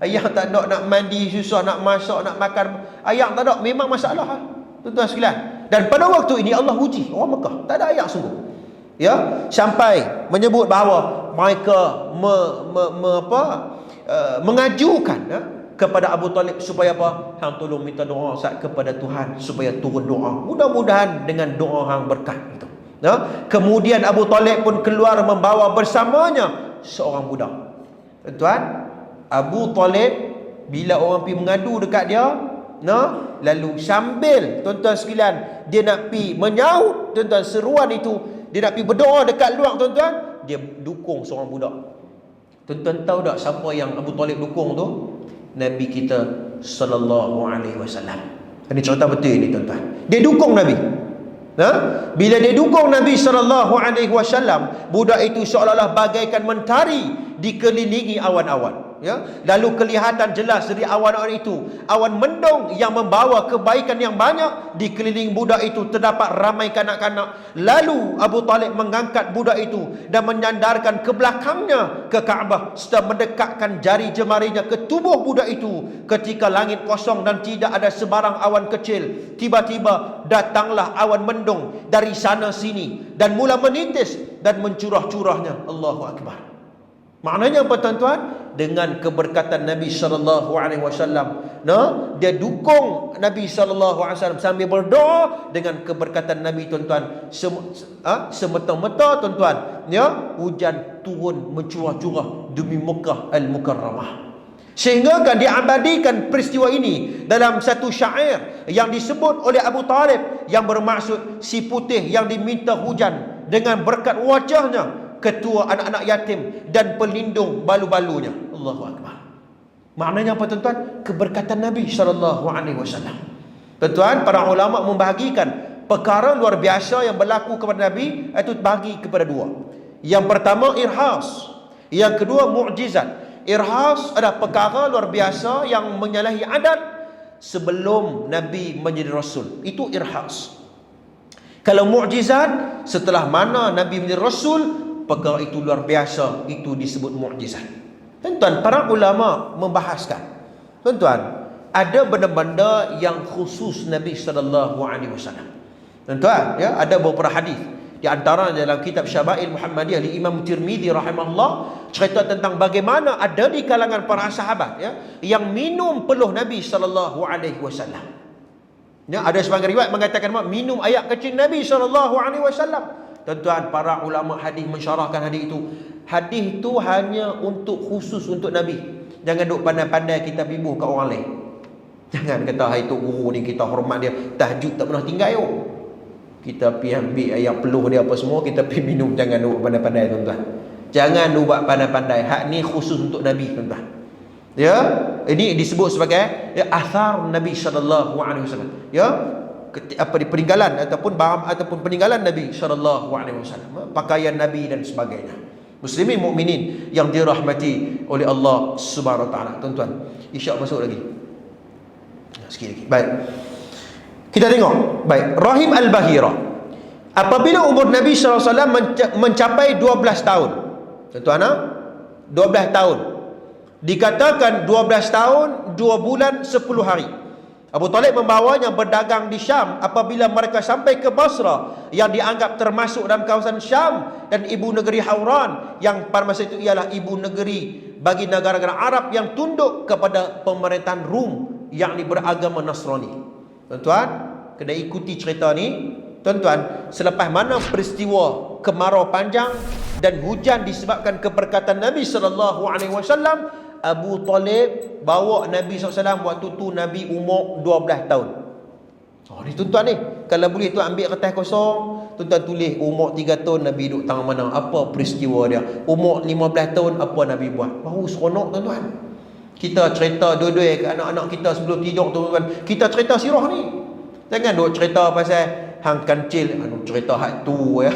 Ayam tak ada, nak mandi susah, nak masak, nak makan, ayam tak ada, memang masalah tuan-tuan sekalian. Dan pada waktu ini Allah uji orang Mekah, tak ada ayam sungguh. Ya, sampai menyebut bahawa mereka mengajukan kepada Abu Talib supaya apa? Hang tolong minta doa kepada Tuhan supaya turun doa. Mudah-mudahan dengan doa hang berkat gitu. Ya? Kemudian Abu Talib pun keluar membawa bersamanya seorang budak. Tuan-tuan, Abu Talib bila orang pergi mengadu dekat dia, lalu sambil tuan-tuan sekalian dia nak pergi menyaut tuan-tuan seruan itu, dia nak pergi berdoa dekat luar tuan-tuan, dia dukung seorang budak. Tuan-tuan tahu tak siapa yang Abu Talib dukung tu? Nabi kita sallallahu alaihi wasallam. Ini cerita betul ini tuan-tuan. Dia dukung Nabi. Bila dia dukung Nabi sallallahu alaihi wasallam, budak itu seolah-olah bagaikan mentari dikelilingi awan-awan. Ya, lalu kelihatan jelas dari awan-awan itu, awan mendung yang membawa kebaikan yang banyak. Dikeliling budak itu terdapat ramai kanak-kanak. Lalu Abu Talib mengangkat budak itu dan menyandarkan ke belakangnya ke Kaabah serta mendekatkan jari jemarinya ke tubuh budak itu. Ketika langit kosong dan tidak ada sebarang awan kecil, tiba-tiba datanglah awan mendung dari sana sini dan mula menitis dan mencurah-curahnya. Allahu Akbar. Maknanya apa tuan-tuan? Dengan keberkatan Nabi SAW, dia dukung Nabi SAW sambil berdoa. Dengan keberkatan Nabi tuan-tuan, semata-mata tuan-tuan, hujan turun mencurah-curah demi Mekah Al-Mukarramah. Sehingga kan diabadikan peristiwa ini dalam satu syair yang disebut oleh Abu Talib, yang bermaksud si putih yang diminta hujan dengan berkat wajahnya, ketua anak-anak yatim dan pelindung balu-balunya. Allahu Akbar. Maknanya apa tuan-tuan? Keberkatan Nabi SAW. Tuan-tuan, para ulama membahagikan perkara luar biasa yang berlaku kepada Nabi itu bagi kepada dua. Yang pertama irhas, yang kedua mukjizat. Irhas adalah perkara luar biasa yang menyalahi adat sebelum Nabi menjadi Rasul. Itu irhas. Kalau mukjizat, setelah mana Nabi menjadi Rasul, perkara itu luar biasa, itu disebut mukjizat. Tuan-tuan, para ulama membahaskan, tuan-tuan, ada benda-benda yang khusus Nabi SAW. Tuan-tuan, ada beberapa hadis. Di antara dalam kitab Syama'il Muhammadiyah di Imam Tirmidzi rahimahullah, cerita tentang bagaimana ada di kalangan para sahabat yang minum peluh Nabi SAW. Ada sebagian riwayat mengatakan minum air kecil Nabi SAW. Tuan-tuan, para ulama hadis mensyarahkan hadis itu. Hadis itu hanya khusus untuk Nabi. Jangan duk pandai-pandai kita bibuh kat orang lain. Jangan kata hai tu guru ni kita hormat dia, tahajud tak pernah tinggal yo. Kita pergi ambil ayam peluh dia apa semua, kita pergi minum. Jangan buat pandai-pandai tuan-tuan. Jangan buat pandai-pandai. Hak ni khusus untuk Nabi tuan-tuan. Ya, ini disebut sebagai athar Nabi sallallahu alaihi wasallam. Ya, peninggalan ataupun peninggalan Nabi sallallahu alaihi wasallam, pakaian Nabi dan sebagainya. Muslimin mukminin yang dirahmati oleh Allah Subhanahu wa taala. Tuan-tuan, Isyak masuk lagi. Sikit lagi. Baik. Kita tengok. Baik, Rahim Al-Bahira. Apabila umur Nabi sallallahu alaihi wasallam mencapai 12 tahun. Tuan-tuan, 12 tahun. Dikatakan 12 tahun 2 bulan 10 hari. Abu Talib membawanya berdagang di Syam. Apabila mereka sampai ke Basra, yang dianggap termasuk dalam kawasan Syam dan ibu negeri Hauran, yang pada masa itu ialah ibu negeri bagi negara-negara Arab yang tunduk kepada pemerintahan Rum, yakni beragama Nasrani. Tuan-tuan, kena ikuti cerita ni. Tuan-tuan, selepas mana peristiwa kemarau panjang dan hujan disebabkan keberkatan Nabi sallallahu alaihi wasallam, Abu Talib bawa Nabi SAW waktu tu Nabi umur 12 tahun. Oh ni tuan-tuan ni, kalau boleh tuan ambil kertas kosong, tuan-tuan tulis umur 3 tahun Nabi duduk tangan mana, apa peristiwa dia. Umur 15 tahun apa Nabi buat. Baru seronok tuan-tuan. Kita cerita dua-dua ke anak-anak kita sebelum tidur tuan-tuan. Kita cerita sirah ni. Jangan duk cerita pasal hang kancil, cerita hak tu ya.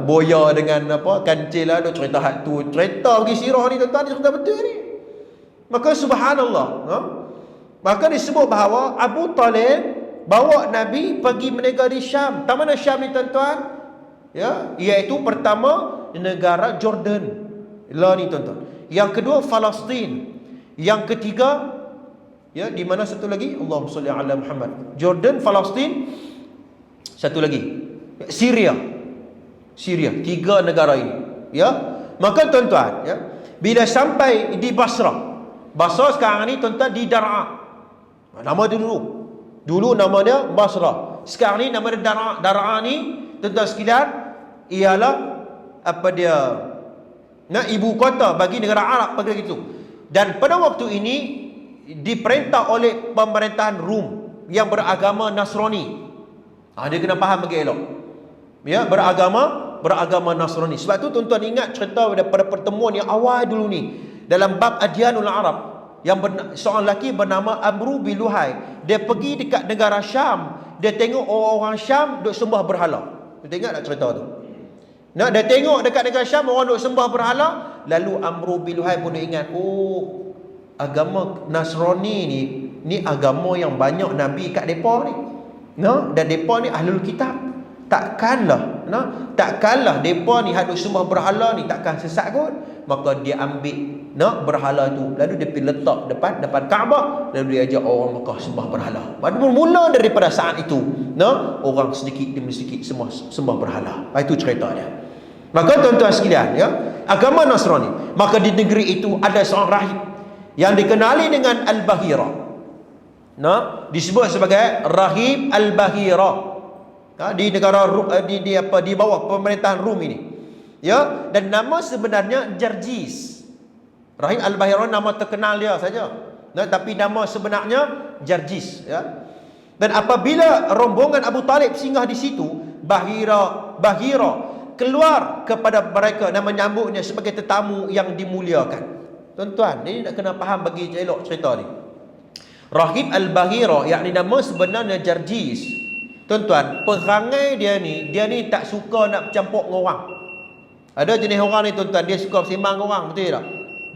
Boya dengan apa kancil lah, duk cerita hak tu. Cerita bagi sirah ni tuan-tuan, cerita betul ni. Maka subhanallah, maka disebut bahawa Abu Talib bawa Nabi pergi berniaga di Syam. Tak mana Syam ni tuan-tuan? Ya, iaitu pertama negara Jordan. Lah ni tuan-tuan. Yang kedua Palestin. Yang ketiga, ya, di mana satu lagi? Allahumma salli ala Muhammad. Jordan, Palestin, satu lagi Syria. Syria. 3 negara ini. Ya. Maka tuan-tuan, ya, bila sampai di Basra. Basra sekarang ni tuan-tuan di Dar'a. Nama dia dulu. Dulu nama dia Basra. Sekarang ni nama dia Dar'a. Dar'a ni tuan-tuan sekalian ialah apa dia? Ibu kota bagi negara Arab pada gitu. Dan pada waktu ini diperintah oleh pemerintahan Rum yang beragama Nasrani. Dia kena faham bagi elok. Ya, beragama Nasrani. Sebab tu tuan-tuan ingat cerita pada pertemuan yang awal dulu ni dalam bab Adyanul Arab, yang seorang lelaki bernama Amru bin Luhai. Dia pergi dekat negara Syam. Dia tengok orang-orang Syam duk sembah berhala. Dia tengok tak cerita tu? Dia tengok dekat negara Syam orang duk sembah berhala. Lalu Amru bin Luhai pun ingat, oh, agama Nasrani ni agama yang banyak Nabi kat mereka ni. Dan mereka ni ahlul kitab. Takkanlah mereka ni hadut sembah berhala ni takkan sesat kot. Maka dia ambil berhala tu, lalu dia pergi letak depan Kaabah, lalu dia ajak orang Mekah sembah berhala. Mula daripada saat itu, orang sedikit demi sedikit semua sembah berhala. Itu cerita dia. Maka tuan-tuan sekalian, ya, agama Nasrani. Maka di negeri itu ada seorang rahib yang dikenali dengan Al-Bahira. Disebut sebagai Rahib Al-Bahira. Di negara di bawah pemerintahan Rum ini. Ya, dan nama sebenarnya Jarjis. Rahib Al-Bahira nama terkenal dia saja. Tapi nama sebenarnya Jarjis, ya. Dan apabila rombongan Abu Talib singgah di situ, Bahira keluar kepada mereka dan menyambutnya sebagai tetamu yang dimuliakan. Tuan-tuan, ini nak kena faham bagi elok cerita ni. Rahib Al-Bahira, yakni nama sebenarnya Jarjis. Tuan-tuan, perangai dia ni tak suka nak bercampur dengan orang. Ada jenis orang ni tuan-tuan, dia suka sembang dengan orang, betul tak?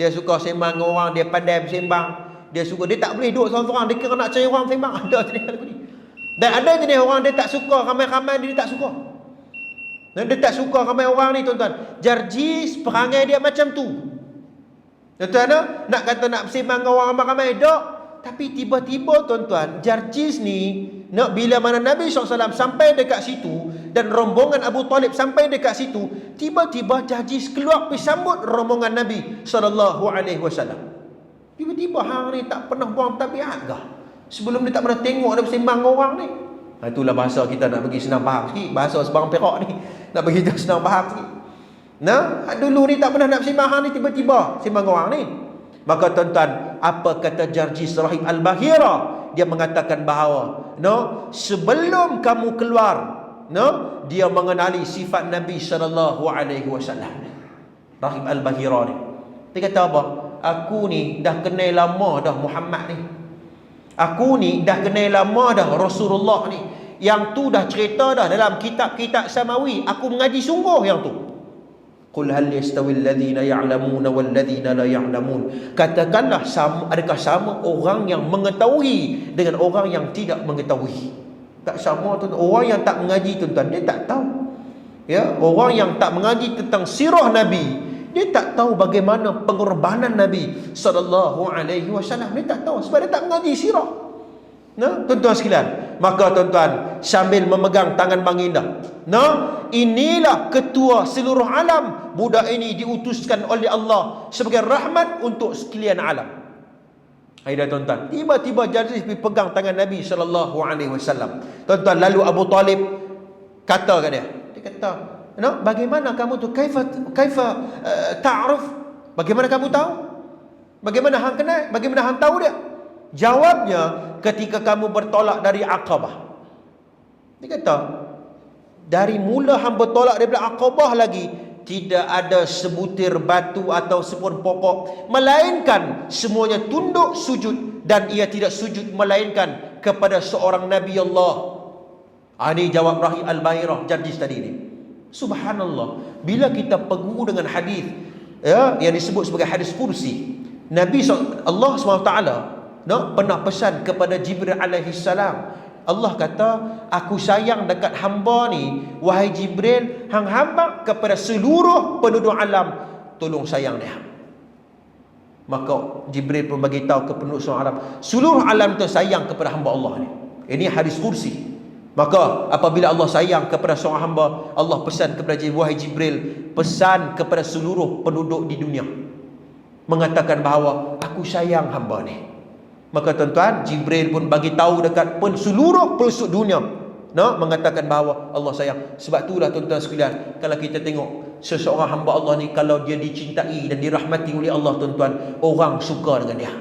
Dia suka sembang dengan orang, dia pandai bersembang. Dia tak boleh duduk seorang-seorang, dia kira nak cari orang sembang. Ada jenis lagu ni. Dan ada jenis orang dia tak suka ramai-ramai, dia tak suka. Dia tak suka ramai orang ni tuan-tuan. Jarjis perangai dia macam tu. Tuan-tuan, nak kata nak bersembang dengan orang ramai-ramai, tak. Tapi tiba-tiba tuan-tuan, Jarjis ni, bila mana Nabi SAW sampai dekat situ dan rombongan Abu Talib sampai dekat situ, tiba-tiba Jarjis keluar pergi sambut rombongan Nabi SAW. Tiba-tiba hang ni tak pernah buang tabiat kah? Sebelum dia tak pernah tengok ada bersembang dengan orang ni. Itulah bahasa kita nak bagi senang faham sikit. Bahasa sebarang Perak ni nak bagi kita senang faham sikit. Dulu ni tak pernah nak bersembang, hang ni tiba-tiba sembang dengan orang ni. Maka tuan-tuan, apa kata Jarjis Rahib Al-Bahira? dia mengatakan bahawa sebelum kamu keluar, dia mengenali sifat Nabi sallallahu alaihi wasallam. Rahib Al-Bahira ni, dia kata apa? Aku ni dah kenal lama dah Muhammad ni. Aku ni dah kenal lama dah Rasulullah ni. Yang tu dah cerita dah dalam kitab-kitab samawi. Aku mengaji sungguh yang tu. Qul hal yastawi alladhina ya'lamuna wal ladhina la ya'lamun. Katakanlah, adakah sama orang yang mengetahui dengan orang yang tidak mengetahui? Tak sama tu. Orang yang tak mengaji tuan-tuan, dia tak tahu. Ya, orang yang tak mengaji tentang sirah Nabi, dia tak tahu bagaimana pengorbanan Nabi sallallahu alaihi wasallam. Dia tak tahu sebab dia tak mengaji sirah. Tuan-tuan sekalian, maka tuan-tuan sambil memegang tangan baginda, inilah ketua seluruh alam. Budak ini diutuskan oleh Allah sebagai rahmat untuk sekalian alam. Hai dah tuan-tuan, tiba-tiba jadi pegang tangan Nabi sallallahu alaihi wasallam. Tuan-tuan, lalu Abu Talib kata kat dia. Dia kata, bagaimana kamu tu kaifa ta'rif? Bagaimana kamu tahu? Bagaimana hang kenal? Bagaimana hang tahu dia? Jawabnya, ketika kamu bertolak dari Aqabah. Dia kata, dari mula hang bertolak daripada Aqabah lagi, tidak ada sebutir batu atau sepun pokok, melainkan semuanya tunduk sujud, dan ia tidak sujud melainkan kepada seorang Nabi Allah. Ini jawab Rahib Al-Bahira jadis tadi ni. Subhanallah, bila kita peguh dengan hadis yang disebut sebagai hadis kursi, Nabi Allah SWT pernah pesan kepada Jibril alaihi salam. Allah kata, aku sayang dekat hamba ni, wahai Jibril, hang hamba kepada seluruh penduduk alam, tolong sayang dia. Maka Jibril pun bagi tahu ke penduduk seluruh alam, seluruh alam tu sayang kepada hamba Allah ni. Ini hadis kursi. Maka apabila Allah sayang kepada seorang hamba, Allah pesan kepada Jibril, wahai Jibril, pesan kepada seluruh penduduk di dunia, mengatakan bahawa aku sayang hamba ni. Maka tuan-tuan, Jibril pun bagi tahu dekat seluruh pelosok dunia, mengatakan bahawa Allah sayang. Sebab itulah tuan-tuan sekalian, kalau kita tengok seseorang hamba Allah ni, kalau dia dicintai dan dirahmati oleh Allah, tuan-tuan, orang suka dengan dia.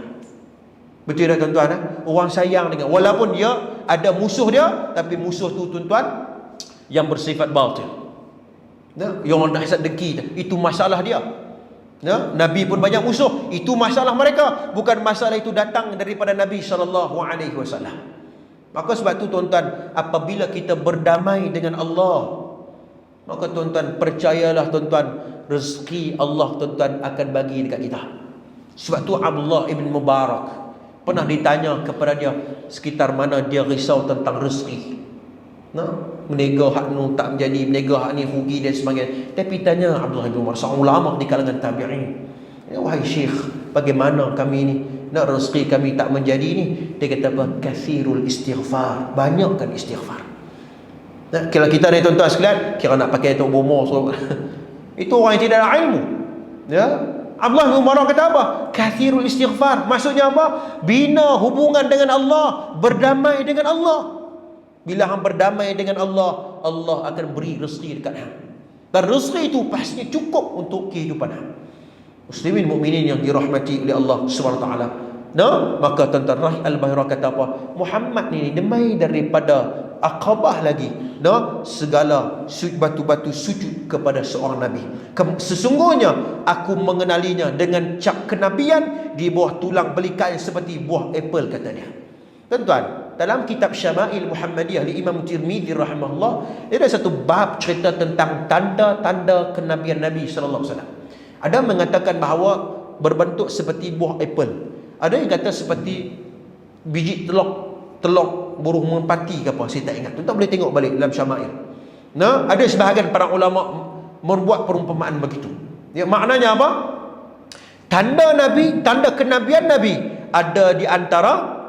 Betul tak tuan-tuan? Orang sayang dengan, walaupun dia ada musuh dia, tapi musuh tu tuan-tuan yang bersifat batil, yang orang hasad dengki, itu masalah dia. Nabi pun banyak musuh, itu masalah mereka, bukan masalah itu datang daripada Nabi sallallahu alaihi wasallam. Maka sebab tu tuan-tuan, apabila kita berdamai dengan Allah, maka tuan-tuan percayalah tuan-tuan, rezeki Allah tuan-tuan akan bagi dekat kita. Sebab tu Abdullah ibn Mubarak pernah ditanya kepada dia, sekitar mana dia risau tentang rezeki. Menega hak nu tak menjadi, menega hak ni rugi dan sebagainya. Tapi tanya Abdullah bin Umar, seorang ulama di kalangan tabi'in, wahai syekh, bagaimana kami ni nak rezeki kami tak menjadi ni? Dia kata apa? Kathirul istighfar, banyakkan istighfar. Kalau kita ni tuan-tuan sekalian, kira nak pakai tok bomo so, itu orang yang tidak ada ilmu. Abdullah bin Umar kata apa? Kathirul istighfar, maksudnya apa? Bina hubungan dengan Allah, berdamai dengan Allah. Bila hang berdamai dengan Allah, Allah akan beri rezeki dekat hang. Dan rezeki itu pastinya cukup untuk kehidupan hang. Muslimin mukminin yang dirahmati oleh Allah Subhanahu wa taala. Maka tuan-tuan, Rahib Al-Bahira kata apa? Muhammad ni demai daripada Aqabah lagi, segala batu-batu sujud kepada seorang Nabi. Sesungguhnya aku mengenalinya dengan cap kenabian di bawah tulang belikat seperti buah apple, kata dia. Tuan-tuan, dalam kitab Syama'il Muhammadiyah li Imam Tirmidzi rahimahullah, ada satu bab cerita tentang tanda-tanda kenabian Nabi sallallahu alaihi wasallam. Ada mengatakan bahawa berbentuk seperti buah apple. Ada yang kata seperti biji telur burung merpati ke apa, saya tak ingat. Tuan-tuan boleh tengok balik dalam Syama'il. Ada sebahagian para ulama membuat perumpamaan begitu. Maknanya apa? Tanda Nabi, tanda kenabian Nabi ada di antara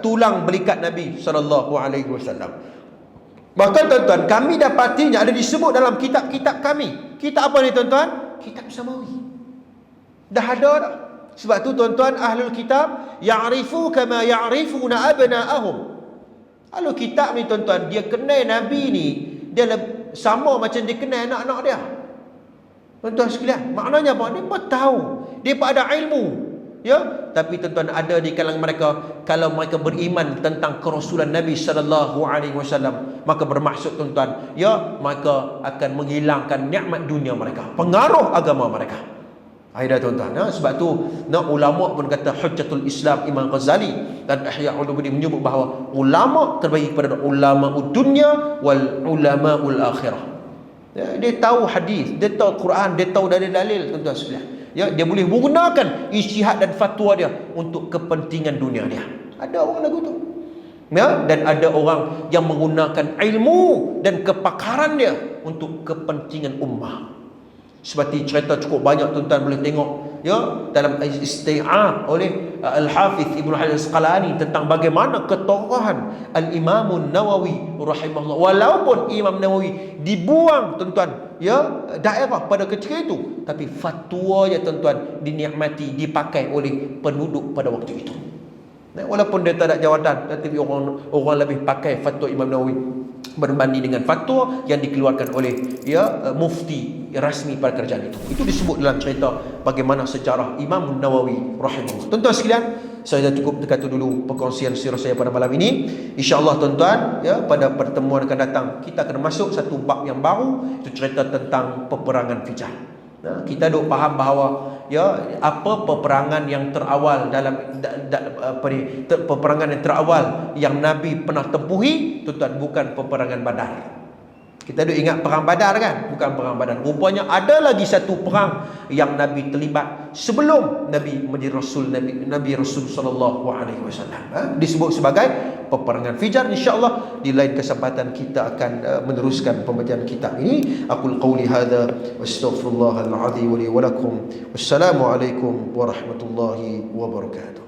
tulang belikat Nabi sallallahu alaihi wasallam. Bahkan tuan-tuan, kami dapatinya ada disebut dalam kitab-kitab kami. Kitab apa ni tuan-tuan? Kitab Samawi. Dah ada dah. Sebab tu tuan-tuan, ahlul kitab ya'rifu kama ya'rifuna abna'ahum. Ahlul kitab ni tuan-tuan, dia kenal Nabi ni, dia sama macam dia kenal anak-anak dia. Tuan-tuan sekalian, maknanya apa? Dia pun tahu, dia pun ada ilmu. Ya, tapi tuan-tuan, ada di kalangan mereka, kalau mereka beriman tentang kerasulan Nabi sallallahu alaihi wasallam, maka bermaksud tuan-tuan, ya, mereka akan menghilangkan nikmat dunia mereka, pengaruh agama mereka. Aida tuan-tuan, ya, sebab tu ulama pun kata Hujjatul Islam Imam Ghazali dan Ihya Ulumuddin menyebut bahawa ulama terbagi kepada ulama dunia wal ulama ul akhirah. Ya, dia tahu hadis, dia tahu Quran, dia tahu dalil-dalil tuan-tuan sekalian. Ya, dia boleh menggunakan ijtihad dan fatwa dia untuk kepentingan dunia dia. Ada orang lagu tu. Ya, dan ada orang yang menggunakan ilmu dan kepakaran dia untuk kepentingan ummah. Seperti cerita cukup banyak tuan-tuan boleh tengok, ya, dalam Isti'ab oleh Al-Hafiz Ibnu Hajar Al-Asqalani tentang bagaimana ketokohan Al-Imam Nawawi rahimahullah. Walaupun Imam Nawawi dibuang tuan-tuan, ya, daerah pada ketika itu, tapi fatwa ya tuan-tuan dinikmati, dipakai oleh penduduk pada waktu itu. Walaupun dia tak ada jawatan, tetapi orang lebih pakai fatwa Imam Nawawi berbanding dengan fatwa yang dikeluarkan oleh, ya, mufti rasmi pada kerajaan itu. Itu disebut dalam cerita bagaimana sejarah Imam Nawawi rahimahullah. Tuan-tuan sekalian, saya dah cukup dekat itu dulu perkongsian sirah saya pada malam ini. InsyaAllah tuan-tuan, ya, pada pertemuan akan datang kita akan masuk satu bab yang baru, itu cerita tentang peperangan Fijar. Nah, kita duk faham bahawa, ya, apa peperangan yang terawal dalam peperangan yang terawal yang Nabi pernah tempuhi, tuan-tuan, bukan peperangan Badar. Kita duk ingat perang Badar kan? Bukan perang Badar. Rupanya ada lagi satu perang yang Nabi terlibat sebelum Nabi menjadi Rasul, Nabi Rasul sallallahu alaihi wasallam. Disebut sebagai peperangan Fijar. Insya-Allah di lain kesempatan kita akan meneruskan pembacaan kitab ini. Aqul qauli hadza wastaghfirullahal azim li wa lakum. Wassalamualaikum warahmatullahi wabarakatuh.